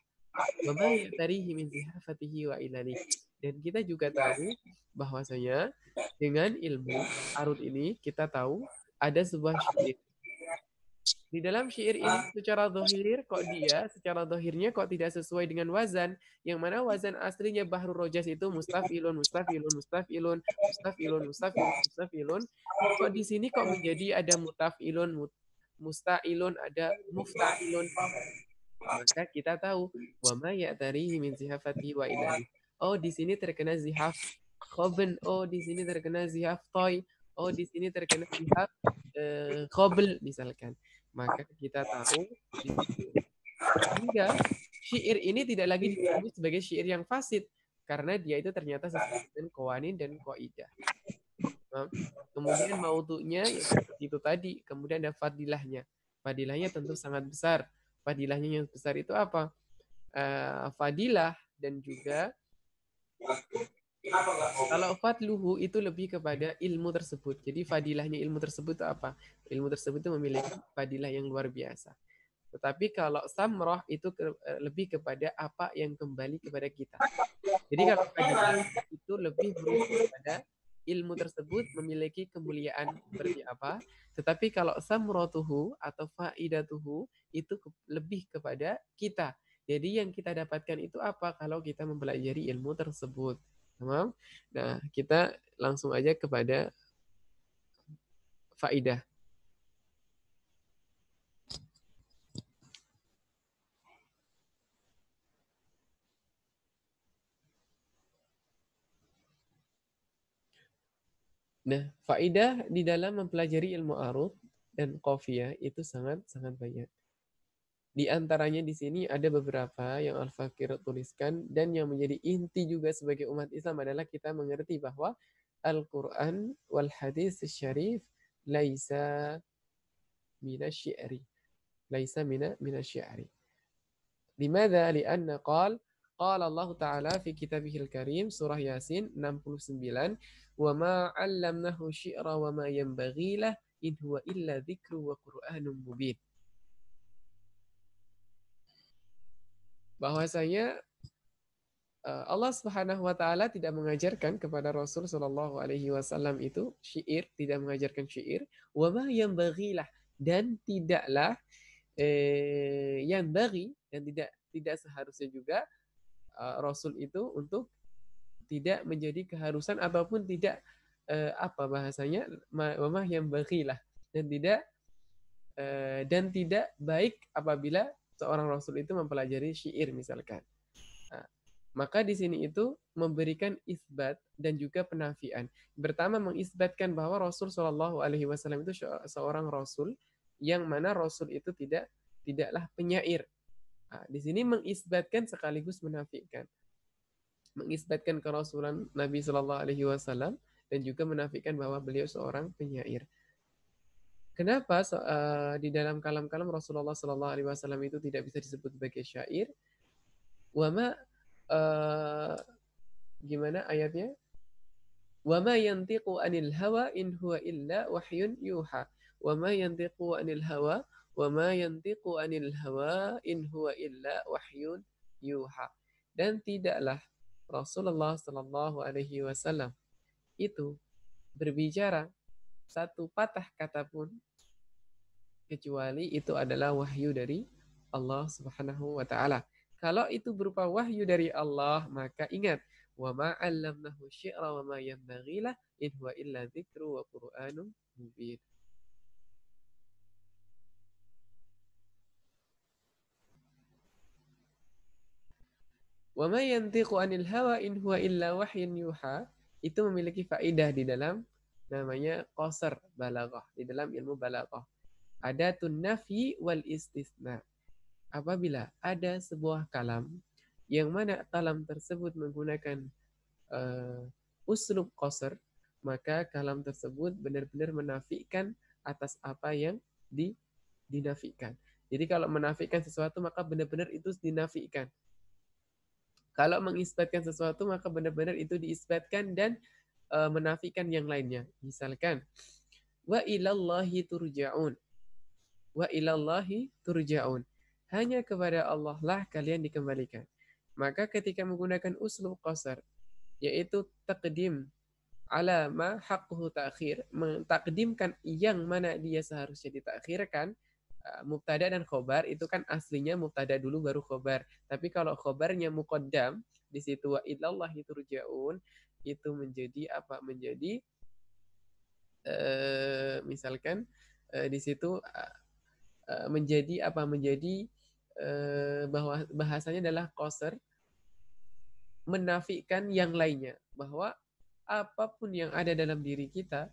Dan kita juga tahu bahwasanya dengan ilmu arud ini kita tahu ada sebuah syair. Di dalam syair ini secara dohirnya kok tidak sesuai dengan wazan. Yang mana wazan aslinya Bahrul Rojas itu mustafilun. Kok di sini kok menjadi ada musta'ilun, ada mufta'ilun. Maka kita tahu wa ma ya'tarihi min zihafati wa ilali. Oh, di sini terkena zihaf khoben. Oh, di sini terkena zihaf toy. Oh, di sini terkena zihaf khobel misalkan. Maka kita tahu hingga syair ini tidak lagi disebut sebagai syair yang fasid karena dia itu ternyata sesuai dengan qawanin dan qaidah. Kemudian maudhu'nya itu tadi, kemudian ada fadilahnya. Fadilahnya tentu sangat besar. Fadilahnya yang besar itu apa? Fadilah dan juga kalau fadluhu itu lebih kepada ilmu tersebut. Jadi fadilahnya ilmu tersebut itu apa? Ilmu tersebut itu memiliki fadilah yang luar biasa. Tetapi kalau samroh itu lebih kepada apa yang kembali kepada kita. Jadi kalau fadilah itu lebih berupa kepada ilmu tersebut memiliki kemuliaan seperti apa. Tetapi kalau samrotuhu atau faidatuhu itu lebih kepada kita. Jadi yang kita dapatkan itu apa kalau kita mempelajari ilmu tersebut. Tamam? Nah, kita langsung aja kepada faidah. Nah, faidah di dalam mempelajari ilmu arud dan qafiyah itu sangat-sangat banyak. Di antaranya di sini ada beberapa yang Al-Fakir tuliskan dan yang menjadi inti juga sebagai umat Islam adalah kita mengerti bahwa Al-Quran wal hadis syarif laisa minasyi'ri. Laisa minasyi'ri. Limadha? Lianna qala Allah Ta'ala fi kitabihil karim surah Yasin 69 wa ma 'allamnahu syi'ra wa ma yanbaghi lah in huwa illa dzikru wa qur'anun mubin. Bahwasanya Allah Subhanahu wa taala tidak mengajarkan kepada Rasul sallallahu alaihi wasallam itu syair, tidak mengajarkan syair, wa ma yanbaghilah dan tidaklah yang bagi dan tidak seharusnya juga Rasul itu untuk tidak menjadi keharusan ataupun tidak apa bahasanya wa ma yanbaghilah dan tidak baik apabila seorang Rasul itu mempelajari syair misalkan. Maka di sini itu memberikan isbat dan juga penafian. Pertama mengisbatkan bahwa Rasul Shallallahu Alaihi Wasallam itu seorang Rasul yang mana Rasul itu tidaklah penyair. Nah, di sini mengisbatkan sekaligus menafikan. Mengisbatkan kerasulan Nabi Shallallahu Alaihi Wasallam dan juga menafikan bahwa beliau seorang penyair. Kenapa di dalam kalam-kalam Rasulullah Shallallahu Alaihi Wasallam itu tidak bisa disebut sebagai syair? Wama gimana ayatnya? Wa ma yantiqu anil hawa in huwa illa wahyun yuha. Wa ma yantiqu anil hawa wa ma yantiqu anil hawa in huwa illa wahyun yuha. Dan tidaklah Rasulullah sallallahu alaihi wasallam itu berbicara satu patah kata pun kecuali itu adalah wahyu dari Allah Subhanahu wa taala. Kalau itu berupa wahyu dari Allah, maka ingat, wa ma 'allamnahu syi'ra wa ma yanbaghi lah in huwa illa dzikru wa qur'anun mubin. Wa ma yantiqu 'anil hawa in huwa illa wahyun yuha itu memiliki faedah di dalam namanya qasar balaghah, di dalam ilmu balaghah. Adatun nafi wal istisna. Apabila ada sebuah kalam yang mana kalam tersebut menggunakan uslub qasar, maka kalam tersebut benar-benar menafikan atas apa yang dinafikan. Jadi kalau menafikan sesuatu maka benar-benar itu dinafikan. Kalau mengisbatkan sesuatu maka benar-benar itu diisbatkan dan menafikan yang lainnya. Misalkan wa ilallahi turja'un. Wa ilallahi turja'un. Hanya kepada Allah lah kalian dikembalikan. Maka ketika menggunakan uslub qasar, yaitu taqdim ala ma haqquhu ta'khir, mentakdimkan yang mana dia seharusnya ditakhirkan, mubtada dan khobar itu kan aslinya mubtada dulu baru khobar. Tapi kalau khobarnya muqaddam, di situ wa ilallahi turja'un, itu menjadi apa? Menjadi misalkan di situ menjadi apa? Menjadi bahwa bahasanya adalah qasar menafikan yang lainnya, bahwa apapun yang ada dalam diri kita,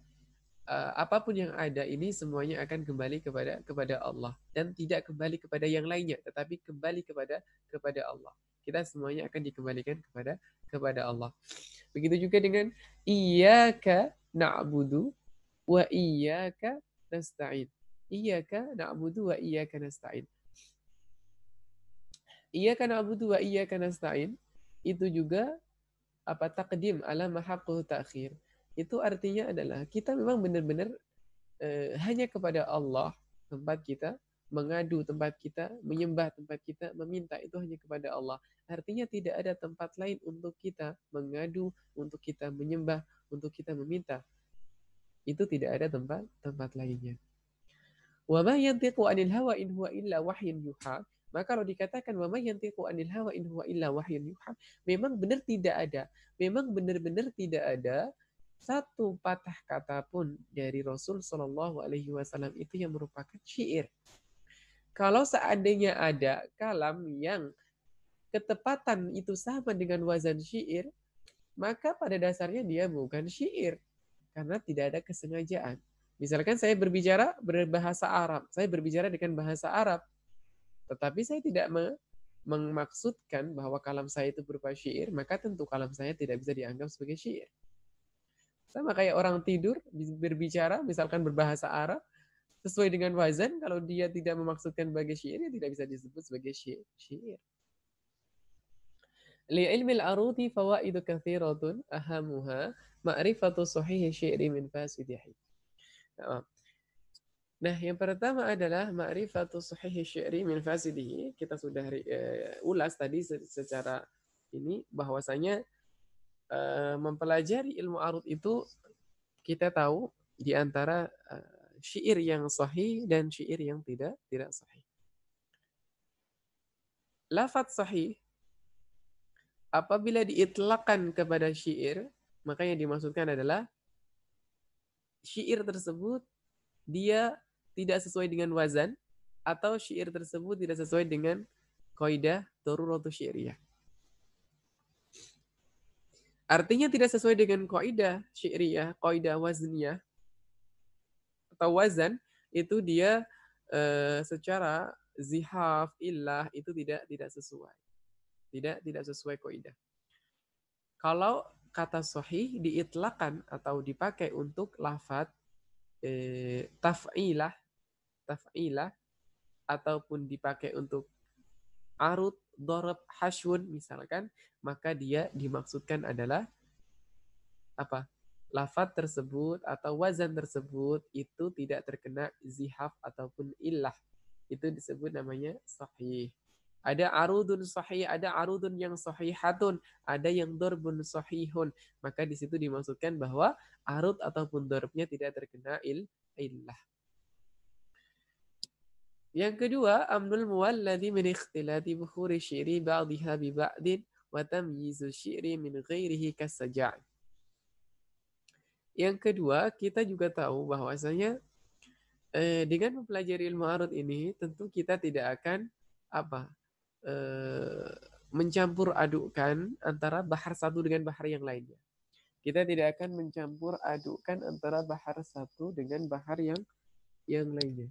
apapun yang ada ini semuanya akan kembali kepada Allah dan tidak kembali kepada yang lainnya, tetapi kembali kepada Allah. Kita semuanya akan dikembalikan kepada Allah. Begitu juga dengan iyyaka na'budu wa iyyaka nasta'in. Iyyaka na'budu wa iyyaka nasta'in. Iyyaka na'budu wa iyyaka nasta'in itu juga apa taqdim ala mahaqqu ta'khir. Itu artinya adalah kita memang benar-benar hanya kepada Allah tempat kita mengadu, tempat kita menyembah, tempat kita meminta itu hanya kepada Allah. Artinya tidak ada tempat lain untuk kita mengadu, untuk kita menyembah, untuk kita meminta. Itu tidak ada tempat lainnya. Wa ma yantiqu 'anil hawa in huwa illa wahyun yuha. Maka kalau dikatakan wa ma yantiqu 'anil hawa in huwa illa wahyun yuha, memang benar tidak ada. Memang benar-benar tidak ada satu patah kata pun dari Rasul Shallallahu Alaihi Wasallam itu yang merupakan syair. Kalau seandainya ada kalam yang ketepatan itu sama dengan wazan syair, maka pada dasarnya dia bukan syair. karena tidak ada kesengajaan. Misalkan saya berbicara berbahasa Arab, saya berbicara dengan bahasa Arab, tetapi saya tidak memaksudkan bahwa kalam saya itu berupa syair, maka tentu kalam saya tidak bisa dianggap sebagai syair. Sama kayak orang tidur berbicara, misalkan berbahasa Arab, sesuai dengan wazan, kalau dia tidak memaksudkan sebagai syair, ya tidak bisa disebut sebagai syair. Li'ilmil arudi fawaidu kathiratun ahamuha ma'rifatu sahihi syi'ri min fasidihi. Nah, yang pertama adalah ma'rifatu sahihi syi'ri min fasidihi. Kita sudah ulas tadi secara ini bahwasanya mempelajari ilmu arud itu kita tahu di antara syair yang sahih dan syair yang tidak sahih. Lafaz sahih apabila diitlaqkan kepada syair, maka yang dimaksudkan adalah syair tersebut dia tidak sesuai dengan wazan atau syair tersebut tidak sesuai dengan kaidah daruratu syairiyah. Artinya tidak sesuai dengan kaidah syairiyah, kaidah wazniyah atau wazan, itu dia secara zihaf, illah itu tidak sesuai. Tidak sesuai kaidah. Kalau kata sahih diitlaqkan atau dipakai untuk lafaz taf'ilah ataupun dipakai untuk arud, dharab, hasyun misalkan, maka dia dimaksudkan adalah apa? Lafaz tersebut atau wazan tersebut itu tidak terkena zihaf ataupun illah. Itu disebut namanya sahih. Ada arudun sahih, ada arudun yang sahihatun, ada yang darbun sahihun. Maka di situ dimaksudkan bahwa arud ataupun darbnya tidak terkena illah. Yang kedua, amnul muwalladhi min ikhtilati bukhuri syi'ri ba'diha bi ba'din wa tamyizu syi'ri min ghairihi kasaja'. Yang kedua, kita juga tahu bahwasanya dengan mempelajari ilmu arud ini tentu kita tidak akan mencampur adukkan antara bahar satu dengan bahar yang lainnya. Kita tidak akan mencampur adukkan antara bahar satu dengan bahar yang lainnya.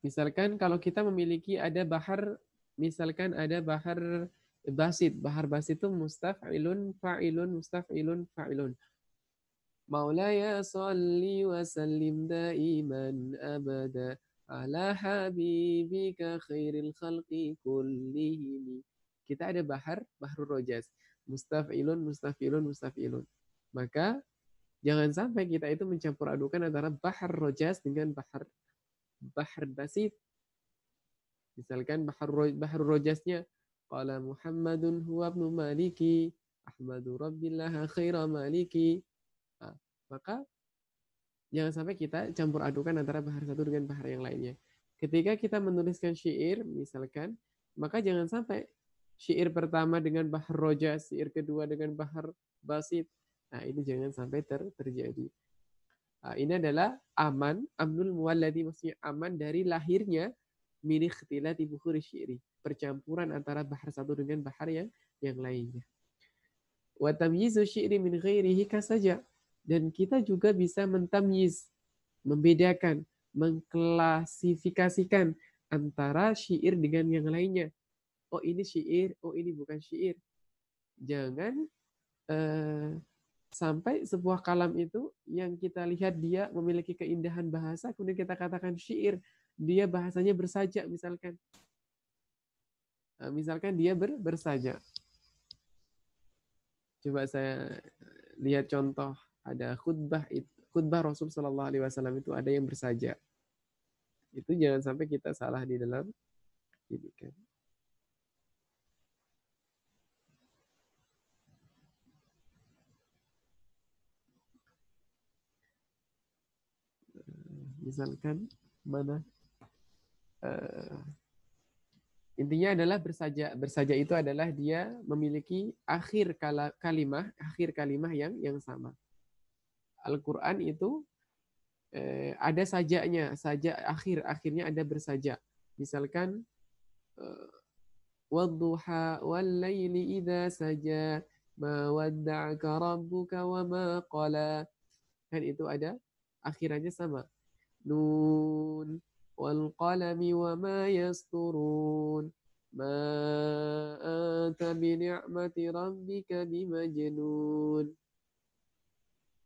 Misalkan kalau kita memiliki ada bahar, misalkan ada bahar basit. Bahar basit itu mustaf'ilun, fa'ilun, mustaf'ilun, fa'ilun. Maulaya salli wa sallim daiman abada ala habibika khairil khalqi kullihim. Kita ada bahrul rojas. Mustaf'ilun, mustaf'ilun, mustaf'ilun. Maka jangan sampai kita itu mencampur adukan antara bahar rojas dengan bahar basit. Misalkan bahar rojasnya qala Muhammadun huwa ibnu maliki ahmadu rabbillah khaira maliki. Nah, maka jangan sampai kita campur adukan antara bahar satu dengan bahar yang lainnya. Ketika kita menuliskan syair misalkan, maka jangan sampai syair pertama dengan bahar rojas, syair kedua dengan bahar basit. Nah, ini jangan sampai terjadi. Nah, ini adalah amnul muwalladi, maksudnya aman dari lahirnya min ikhtilati bukhuri syi'ri, percampuran antara bahar satu dengan bahar yang lainnya. Wa tamyizu syi'ri min ghairihi kasaja, dan kita juga bisa mentamyiz, membedakan, mengklasifikasikan antara syair dengan yang lainnya. Oh ini syair, oh ini bukan syair. Jangan sampai sebuah kalam itu yang kita lihat dia memiliki keindahan bahasa, kemudian kita katakan syair, dia bahasanya bersajak misalkan. Misalkan dia bersajak. Coba saya lihat contoh, ada khutbah Rasul Shallallahu Alaihi Wasallam itu ada yang bersajak. Itu jangan sampai kita salah di dalam ini kan. Misalkan mana Intinya adalah bersaja. Bersaja itu adalah dia memiliki akhir kalimat yang sama. Al-Quran itu ada sajanya, saja akhirnya ada bersaja. Misalkan wadduha wal laili idza saja ma wadda'aka rabbuka wa ma qala. Kan itu ada akhirannya sama. Nun wal qalami wa ma yasturun. Ma anta bi ni'mati rabbika bimajnun.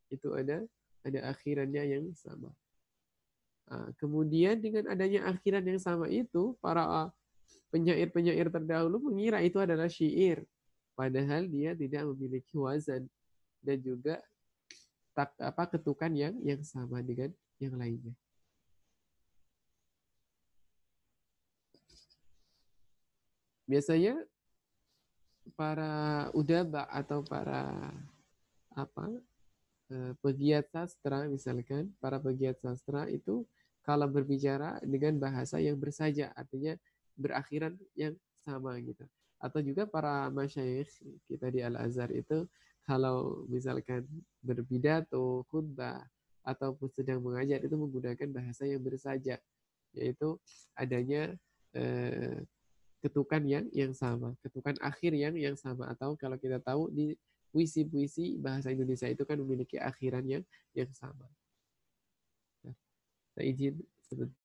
Itu ada akhirannya yang sama. Nah, kemudian dengan adanya akhiran yang sama itu, para penyair-penyair terdahulu mengira itu adalah syair. Padahal dia tidak memiliki wazan dan juga ketukan yang sama dengan yang lainnya. Biasanya para udaba atau para pegiat sastra, misalkan para pegiat sastra itu kalau berbicara dengan bahasa yang bersaja, artinya berakhiran yang sama gitu. Atau juga para masyayikh kita di Al-Azhar itu kalau misalkan berpidato, khutbah ataupun sedang mengajar itu menggunakan bahasa yang bersaja, yaitu adanya ketukan yang sama, ketukan akhir yang sama. Atau kalau kita tahu di puisi-puisi bahasa Indonesia itu kan memiliki akhiran yang sama. Nah, saya izin sebentar.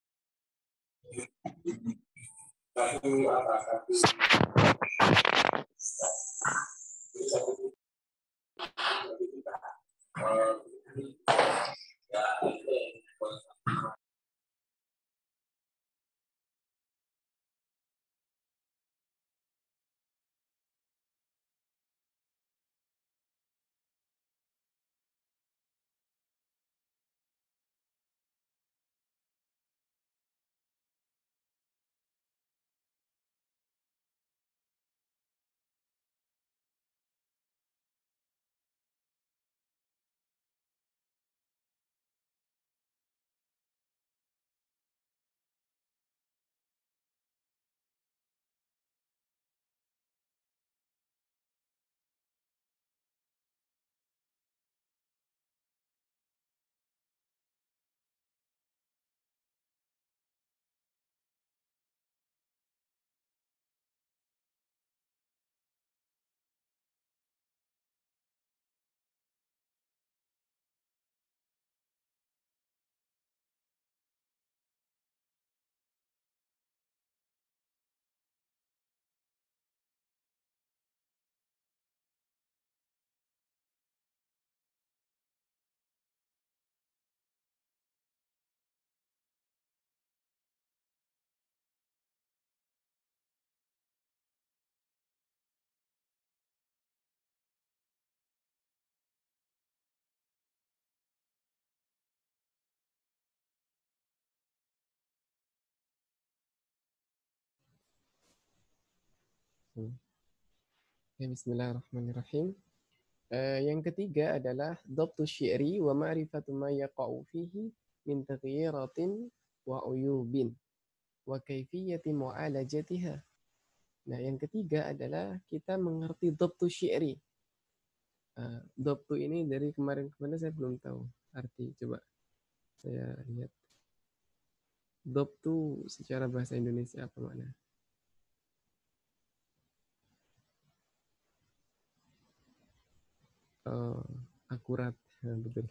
Bismillahirrahmanirrahim. Yang ketiga adalah dhabtu syi'ri wa ma'rifatu ma yaqa'u fihi min taghyiratin wa uyubin wa kaifiyati mu'alajatiha. Nah, yang ketiga adalah kita mengerti dhabtu syi'ri. Dhabtu ini dari kemarin-kemarin saya belum tahu arti. Coba saya lihat. Dhabtu secara bahasa Indonesia apa makna? Akurat, betul.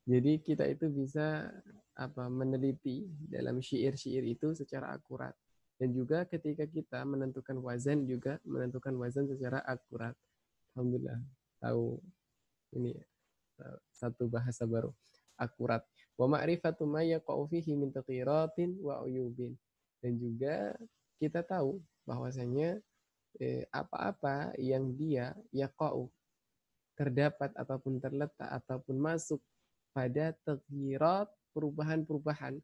Jadi kita itu bisa meneliti dalam syair-syair itu secara akurat. Dan juga ketika kita menentukan wazan juga menentukan wazan secara akurat. Alhamdulillah tahu ini satu bahasa baru, akurat. Wa ma'rifatu ma yaqa'u fihi min taqiratin wa uyubin. Dan juga kita tahu bahwasanya apa-apa yang dia yaqa'u terdapat ataupun terletak ataupun masuk pada taghyirat, perubahan-perubahan.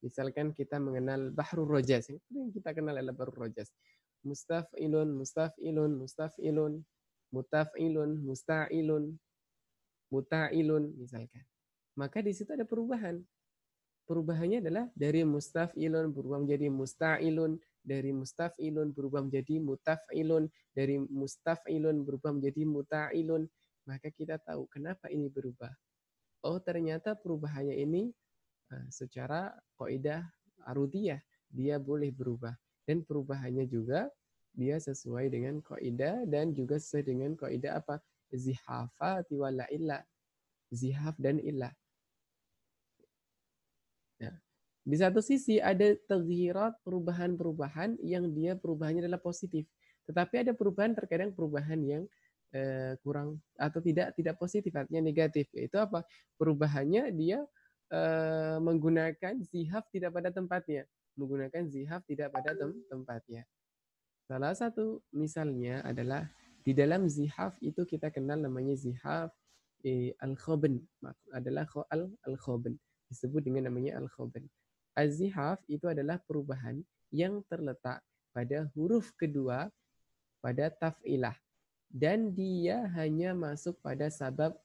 Misalkan kita mengenal bahrul rojas, yang kita kenal adalah bahrul rojas. Mustaf'ilun, mustaf'ilun, mustaf'ilun, mutaf'ilun, musta'ilun, muta'ilun misalkan. Maka di situ ada perubahan. Perubahannya adalah dari mustaf'ilun berubah menjadi musta'ilun, dari mustaf'ilun berubah menjadi mutaf'ilun, dari mustaf'ilun berubah menjadi muta'ilun. Maka kita tahu kenapa ini berubah. Oh, ternyata perubahannya ini secara kaidah arudiyah dia boleh berubah, dan perubahannya juga dia sesuai dengan kaidah dan juga sesuai dengan kaidah apa? Zihafati wala illah. Zihaf dan illah. Nah, di satu sisi ada taghyirat, perubahan-perubahan yang dia perubahannya adalah positif. Tetapi ada perubahan, terkadang perubahan yang kurang atau tidak positif, artinya negatif. Yaitu apa? Perubahannya dia menggunakan zihaf tidak pada tempatnya. Menggunakan zihaf tidak pada tempatnya. Salah satu misalnya adalah di dalam zihaf itu kita kenal namanya zihaf al-khoben. Adalah al-khoben. Disebut dengan namanya al-khoben. Az-zihaf itu adalah perubahan yang terletak pada huruf kedua pada taf'ilah. Dan dia hanya masuk pada sabab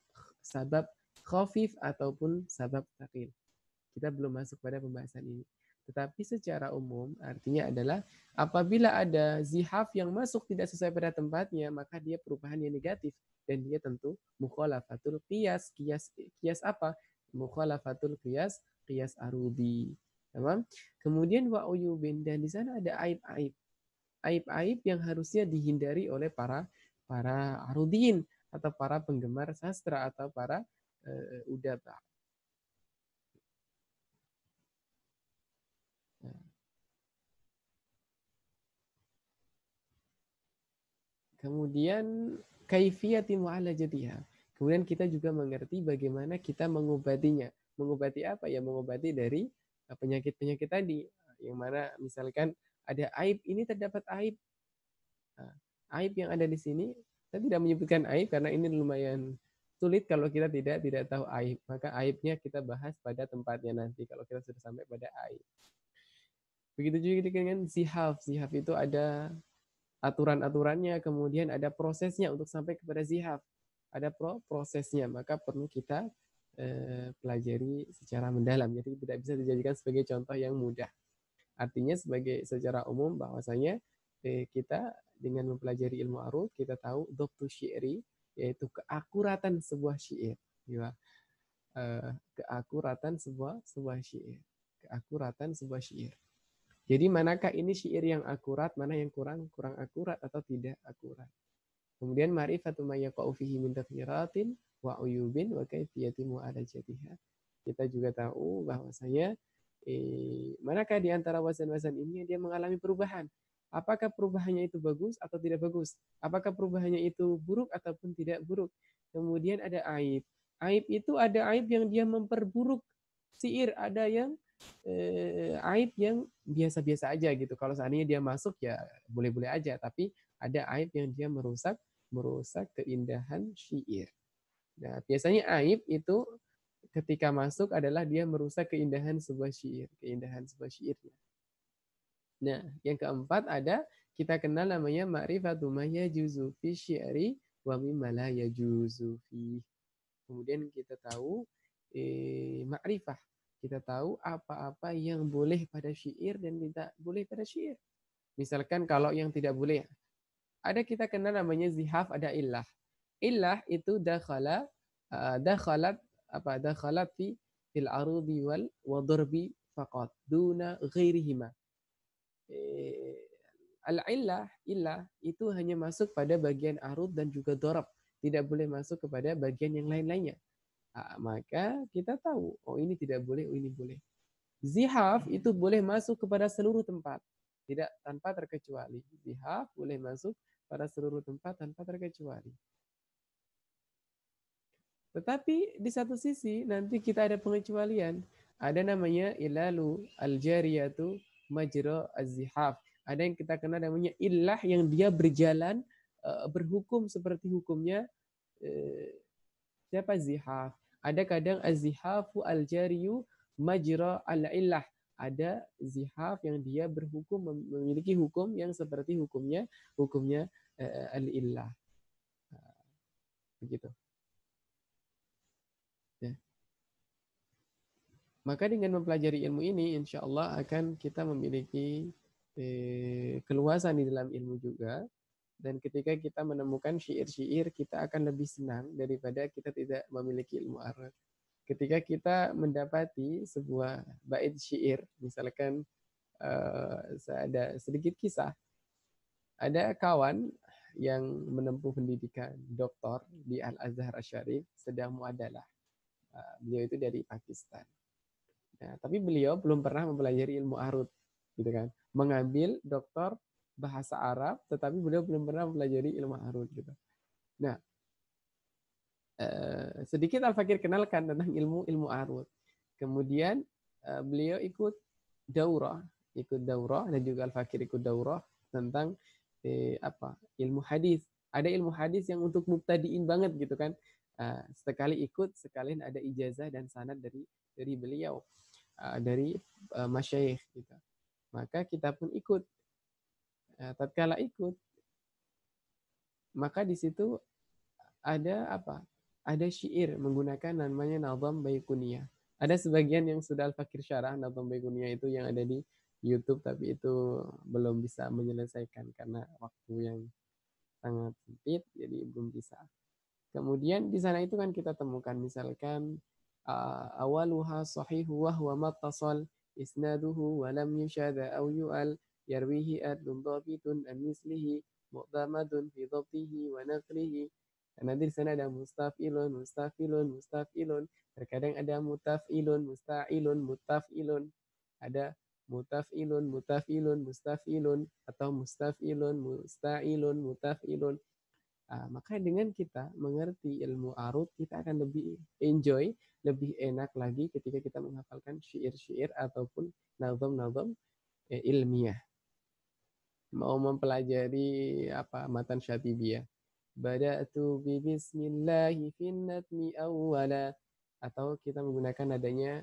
khafif ataupun sabab taqil. Kita belum masuk pada pembahasan ini. Tetapi secara umum artinya adalah apabila ada zihaf yang masuk tidak sesuai pada tempatnya, maka dia perubahan yang negatif. Dan dia tentu mukhalafatul qiyas. Qiyas apa? Mukhalafatul qiyas, qiyas arudi. Tamam? Kemudian wa uyubin, dan di sana ada aib-aib. Aib-aib yang harusnya dihindari oleh para arudiin atau para penggemar sastra atau para udaba. Kemudian kaifiyati mu'alajatiha. Kemudian kita juga mengerti bagaimana kita mengobatinya. Mengobati apa? Ya mengobati dari penyakit-penyakit tadi. Yang mana misalkan ada aib, ini terdapat aib. Nah, aib yang ada di sini, saya tidak menyebutkan aib karena ini lumayan sulit kalau kita tidak tahu aib. Maka aibnya kita bahas pada tempatnya nanti kalau kita sudah sampai pada aib. Begitu juga dengan zihaf. Zihaf itu ada aturan-aturannya, kemudian ada prosesnya untuk sampai kepada zihaf. Ada prosesnya, maka perlu kita pelajari secara mendalam. Jadi tidak bisa dijadikan sebagai contoh yang mudah. Artinya secara umum bahwasanya kita dengan mempelajari ilmu arud, kita tahu dhabtu syi'ri, yaitu keakuratan sebuah syair. Ya. Keakuratan sebuah syair. Keakuratan sebuah syair. Jadi manakah ini syair yang akurat, mana yang kurang akurat atau tidak akurat. Kemudian ma'rifatu ma yaqa'u fihi min tafsiratin wa uyubin wa kaifiyati mu'alajatiha. Kita juga tahu bahwasanya manakah di antara wazan-wazan ini dia mengalami perubahan. Apakah perubahannya itu bagus atau tidak bagus? Apakah perubahannya itu buruk ataupun tidak buruk? Kemudian ada aib. Aib itu ada aib yang dia memperburuk syair, ada yang aib yang biasa-biasa aja gitu. Kalau seandainya dia masuk ya boleh-boleh aja, tapi ada aib yang dia merusak keindahan syair. Nah, biasanya aib itu ketika masuk adalah dia merusak keindahan sebuah syair, Nah, yang keempat ada kita kenal namanya ma'rifatu ma yajuzu fi syi'ri wa mimma la yajuzu fi. Kemudian kita tahu ma'rifah. Kita tahu apa-apa yang boleh pada syair dan tidak boleh pada syair. Misalkan kalau yang tidak boleh, ada kita kenal namanya zihaf, ada illah. Illah itu dakhalat fil arudi wal wadurbi faqat duna ghairihima. Al-illah itu hanya masuk pada bagian arud dan juga dorab, tidak boleh masuk kepada bagian yang lain-lainnya. Maka kita tahu, oh ini tidak boleh, oh ini boleh. Zihaf itu boleh masuk kepada seluruh tempat, tidak tanpa terkecuali. Zihaf boleh masuk pada seluruh tempat tanpa terkecuali. Tetapi di satu sisi nanti kita ada pengecualian. Ada namanya ilalu al-jariyatu majra az-zihaf. Ada yang kita kenal namanya illah yang dia berjalan berhukum seperti hukumnya siapa zihaf. Ada kadang az-zihafu al-jariyu majra al-illah. Ada zihaf yang dia berhukum memiliki hukum yang seperti hukumnya al-illah. Begitu. Ya. Maka dengan mempelajari ilmu ini, insya Allah akan kita memiliki keluasan di dalam ilmu juga. Dan ketika kita menemukan syair-syair, kita akan lebih senang daripada kita tidak memiliki ilmu arab. Ketika kita mendapati sebuah bait syair, misalkan ada sedikit kisah, ada kawan yang menempuh pendidikan doktor di Al-Azhar Asy-Syarif sedang muadalah. Beliau itu dari Pakistan. Nah, tapi beliau belum pernah mempelajari ilmu arut, gitu kan? Mengambil doktor bahasa Arab, tetapi beliau belum pernah mempelajari ilmu arut, gitu. Nah, sedikit Al-Fakir kenalkan tentang ilmu arut. Kemudian beliau ikut daurah dan juga Al-Fakir ikut daurah tentang ilmu hadis. Ada ilmu hadis yang untuk mubtadiin banget gitu kan. Sekali ikut sekalian ada ijazah dan sanad dari beliau, dari masyayikh gitu. Maka kita pun ikut. Tatkala ikut, maka di situ ada apa? Ada syair menggunakan namanya Nazam Baiquniyah. Ada sebagian yang sudah Al-Fakir syarah Nazam Baiquniyah itu yang ada di YouTube, tapi itu belum bisa menyelesaikan karena waktu yang sangat sempit, jadi belum bisa. Kemudian di sana itu kan kita temukan misalkan awaluha sahihu wa huwa mattasal isnaduhu wa lam yushada aw yu'al yarwihi adlun dhabitun an mislihi mu'tamadun fi dhabtihi wa naqlihi. Nanti di sana ada mustafilun. Terkadang ada musta'ilun, mutafilun. Ada mustafilun, atau musta'ilun, mutafilun. Maka dengan kita mengerti ilmu arut, kita akan lebih enjoy, lebih enak lagi ketika kita menghafalkan syair-syair ataupun nazam-nazam ilmiah. Mau mempelajari matan Syatibiyah. Bada'tu bi bismillahi fin natmi awwala, atau kita menggunakan adanya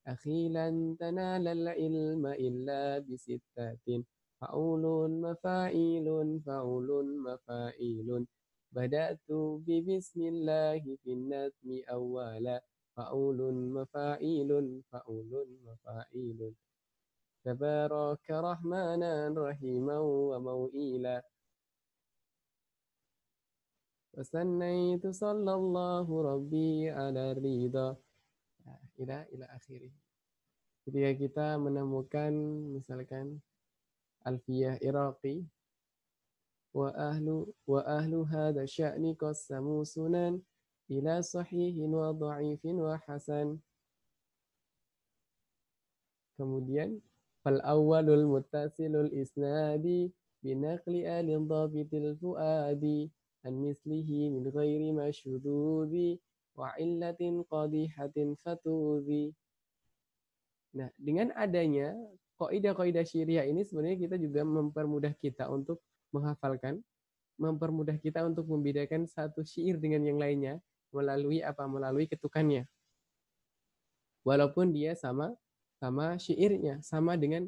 akhilan tanalal ilma illa bisittatin fa'ulun mafa'ilun. Bada'tu bi bismillahi fin natmi awwala fa'ulun mafa'ilun. Tabaraka rahmanan rahiman wa mau'ila. Wasannaitu sallallahu rabbi ala ridha. Ila akhirih. Ketika kita menemukan misalkan Alfiyah Iraqi, wa ahlu hadha sya'ni qassamu sunan ila sahihin wa dha'ifin wa hasan. Kemudian fal awwalul muttasilul isnadi binaqli alin dhabitil fuadi an mislihi min ghairi masyududhi wa illatin qadihatin fatudhi. Nah, dengan adanya kaidah-kaidah syiriah ini sebenarnya kita juga mempermudah kita untuk menghafalkan, mempermudah kita untuk membedakan satu syair dengan yang lainnya melalui ketukannya. Walaupun dia sama syairnya, sama dengan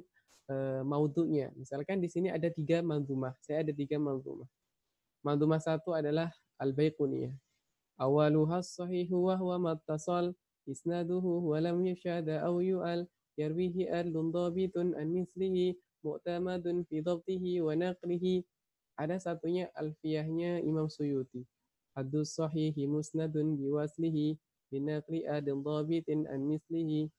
maudhu'nya. Misalkan di sini ada 3 manzumah. Saya ada 3 manzumah. Manzumah 1 adalah Al-Baiquniyah. Awaluha sahihu wa huwa mattasal isnaduhu wa lam yushada aw yu'al yarwihi adlun dhabitun an mislihi mu'tamadun fi dhabtihi wa naqlihi. Ada satunya Alfiyahnya Imam Suyuti. Haddus sahihi musnadun biwaslihi binaqli adlun dhabitin an mislihi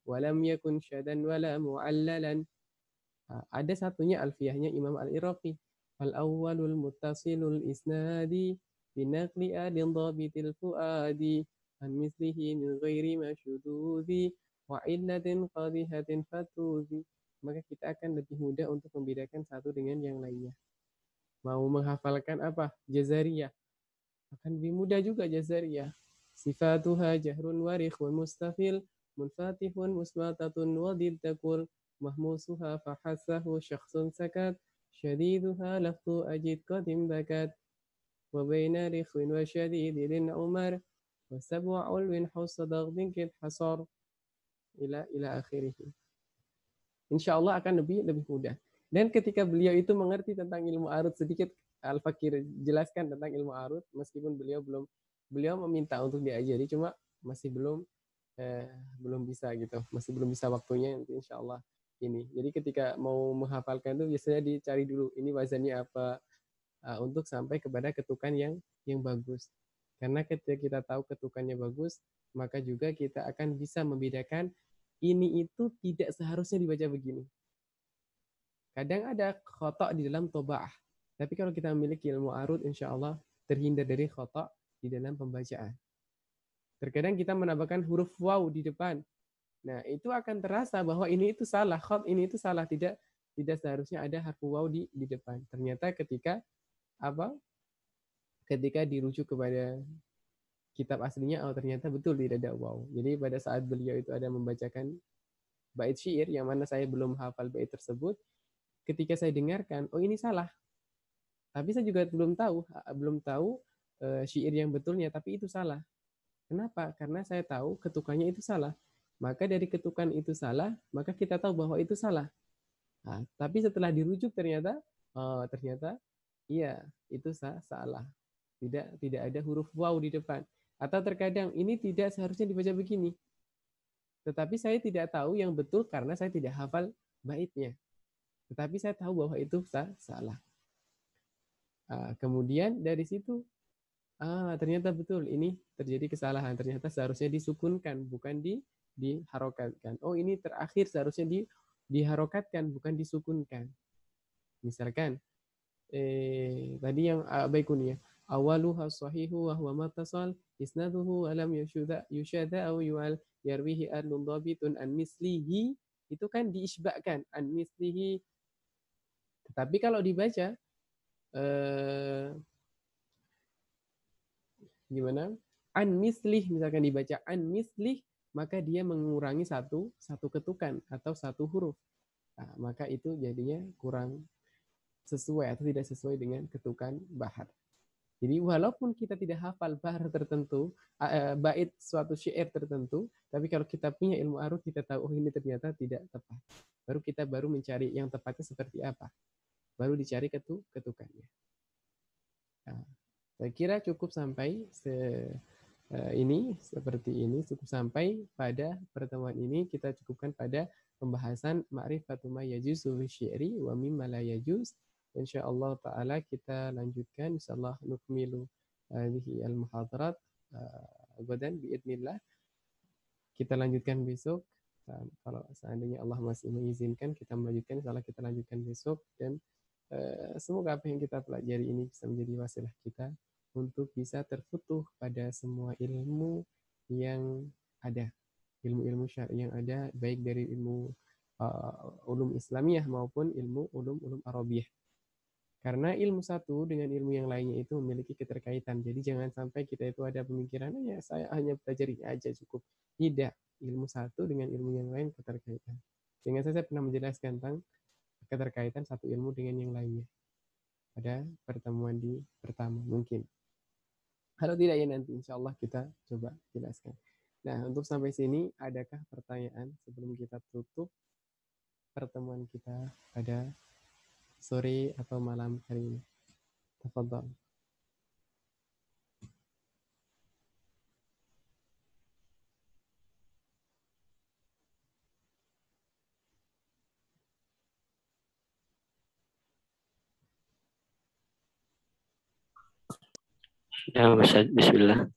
wa lam yakun syadan wala mu'allalan. Ada satunya Alfiyahnya Imam Al-Iraqi. Fal awwalul muttasilul isnadi binaqli adin dhabitil fuadi an mislihi min ghairi masyududhi wa illatin qadihatin fatudhi. Maka kita akan lebih mudah untuk membedakan satu dengan yang lainnya. Mau menghafalkan Jazariyah, akan lebih mudah juga Jazariyah. Sifatuha jahrun warikh wa mustafil munfatihun musmatatun wa didtakul mahmusuha fahassahu syakhsun sakat syadiduha laftu ajid qadim bakat wa baina rikhwin wa syadidin umar wa sabwa ulwin hussadaghdin kid hasar ila akhirih. InsyaAllah akan lebih mudah. Dan ketika beliau itu mengerti tentang ilmu arut, sedikit Al-Fakir jelaskan tentang ilmu arut, meskipun beliau meminta untuk diajari, cuma masih belum belum bisa gitu, masih belum bisa waktunya, nanti insya Allah ini. Jadi ketika mau menghafalkan itu biasanya dicari dulu ini wazannya apa, untuk sampai kepada ketukan yang bagus. Karena ketika kita tahu ketukannya bagus, maka juga kita akan bisa membedakan ini itu tidak seharusnya dibaca begini. Kadang ada khotok di dalam toba'ah. Tapi kalau kita memiliki ilmu arud, insya Allah terhindar dari khotok di dalam pembacaan. Terkadang kita menambahkan huruf waw di depan. Nah, itu akan terasa bahwa ini itu salah, khot ini itu salah, tidak seharusnya ada harfu waw di depan. Ternyata ketika apa? Ketika dirujuk kepada kitab aslinya, oh ternyata betul tidak ada waw. Jadi pada saat beliau itu ada membacakan bait syair yang mana saya belum hafal bait tersebut, ketika saya dengarkan, oh ini salah. Tapi saya juga belum tahu syair yang betulnya, tapi itu salah. Kenapa? Karena saya tahu ketukannya itu salah. Maka dari ketukan itu salah, maka kita tahu bahwa itu salah. Nah, tapi setelah dirujuk ternyata, oh, ternyata iya itu salah. Tidak ada huruf waw di depan. Atau terkadang ini tidak seharusnya dibaca begini. Tetapi saya tidak tahu yang betul karena saya tidak hafal baitnya. Tetapi saya tahu bahwa itu salah. Kemudian dari situ, ternyata betul ini terjadi kesalahan. Ternyata seharusnya disukunkan, bukan diharokatkan. Oh, ini terakhir seharusnya diharokatkan, bukan disukunkan. Misalkan, tadi yang baikun ya. Awaluha sahihu wa huwa mattasal isnaduhu alam yushada aw yu'al yarwihi adlun dhabitun an mislihi, itu kan diisbahkan an mislihi. Tetapi kalau dibaca gimana? An mislih, misalkan dibaca an mislih, maka dia mengurangi satu ketukan atau satu huruf. Nah, maka itu jadinya kurang sesuai atau tidak sesuai dengan ketukan bahar. Jadi walaupun kita tidak hafal bahar tertentu, bait suatu syair tertentu, tapi kalau kita punya ilmu arud, kita tahu oh ini ternyata tidak tepat. Baru kita mencari yang tepatnya seperti apa. Baru dicari ketukannya. Nah, saya kira cukup sampai ini seperti ini, cukup sampai pada pertemuan ini. Kita cukupkan pada pembahasan ma'rifatu ma yajuzu fi syi'ri wa mimma la yajuz. Insyaallah taala kita lanjutkan, insyaallah nukmilu hadhihi al-muhadarat gadan biidznillah. Kita lanjutkan besok. Kalau seandainya Allah masih mengizinkan kita melanjutkan, insyaallah kita lanjutkan besok. Dan semoga apa yang kita pelajari ini bisa menjadi wasilah kita untuk bisa terfutuh pada semua ilmu yang ada, ilmu-ilmu syar'i yang ada, baik dari ilmu ulum Islamiyah maupun ilmu ulum Arabiyah. Karena ilmu satu dengan ilmu yang lainnya itu memiliki keterkaitan. Jadi jangan sampai kita itu ada pemikiran, ya saya hanya pelajari aja cukup. Tidak, ilmu satu dengan ilmu yang lain keterkaitan. Dengan saya pernah menjelaskan tentang keterkaitan satu ilmu dengan yang lainnya pada pertemuan pertama mungkin. Kalau tidak ya nanti insya Allah kita coba jelaskan. Nah, untuk sampai sini adakah pertanyaan sebelum kita tutup pertemuan kita pada sore atau malam hari ini? Tafadhal. Ya, bismillah.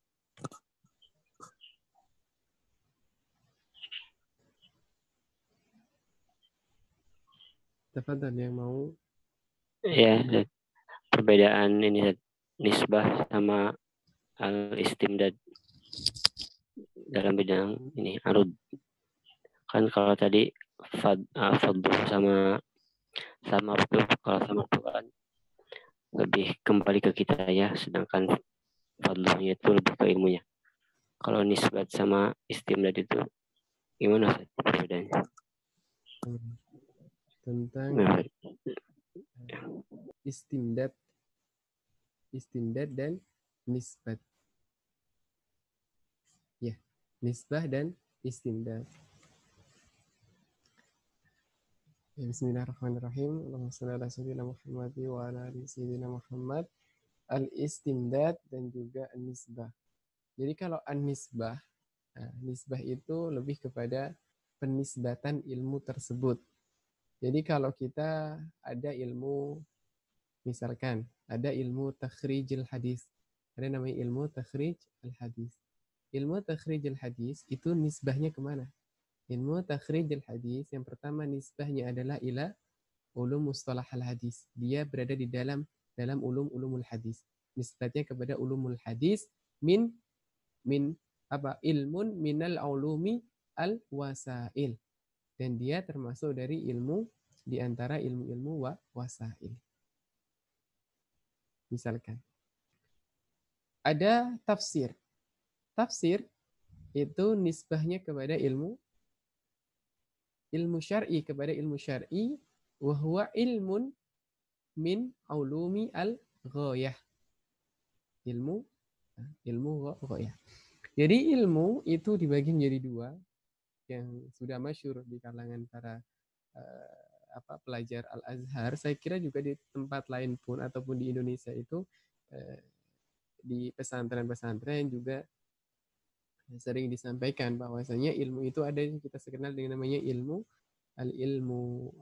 Tafadhal yang mau. Ya, perbedaan ini nisbah sama al-istimdad dalam bidang ini arud. Kan kalau tadi fadlu sama betul, kalau sama Quran lebih kembali ke kita ya, sedangkan fadlunya itu lebih ke ilmunya. Kalau nisbat sama istimdad itu gimana perbedaannya? Tentang istimdad dan nisbat. Ya, nisbah dan istimdad. Ya, bismillahirrahmanirrahim. Allahumma shalli ala sayyidina Muhammad wa ala ali sayyidina Muhammad. Al-istimdad dan juga an-nisbah. Jadi kalau an-nisbah Nah, nisbah itu lebih kepada penisbatan ilmu tersebut. Jadi kalau kita ada ilmu, misalkan ada ilmu takhrijil hadis, ada namanya ilmu takhrij al-hadis. Ilmu takhrij al-hadis itu nisbahnya kemana? Ilmu takhrij al-hadis yang pertama nisbahnya adalah ila ulum mustalah al-hadis. Dia berada di dalam ulumul hadis. Nisbatnya kepada ulumul hadis min apa? Ilmun minal ulumi al-wasail. Dan dia termasuk dari ilmu di antara ilmu-ilmu wasail. Misalkan ada tafsir. Tafsir itu nisbahnya kepada ilmu syar'i, kepada ilmu syar'i, wa huwa ilmun min ulumi al-ghayah. Ilmu ghayah. Jadi ilmu itu dibagi menjadi dua yang sudah masyhur di kalangan para pelajar Al-Azhar. Saya kira juga di tempat lain pun ataupun di Indonesia itu di pesantren-pesantren juga sering disampaikan bahwasanya ilmu itu ada yang kita kenal dengan namanya ilmu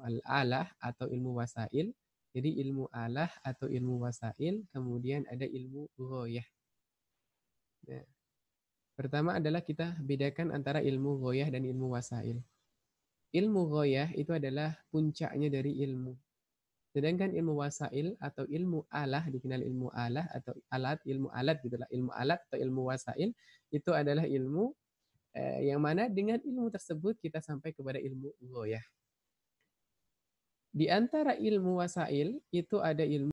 al-alah atau ilmu wasail. Jadi ilmu alah atau ilmu wasail, kemudian ada ilmu ghayah. Nah, pertama adalah kita bedakan antara ilmu ghayah dan ilmu wasail. Ilmu ghayah itu adalah puncaknya dari ilmu. Sedangkan ilmu wasail atau ilmu alah, dikenal ilmu alah atau alat, ilmu alat gitulah. Ilmu alat atau ilmu wasail itu adalah ilmu yang mana dengan ilmu tersebut kita sampai kepada ilmu ghayah. Di antara ilmu wasail itu ada ilmu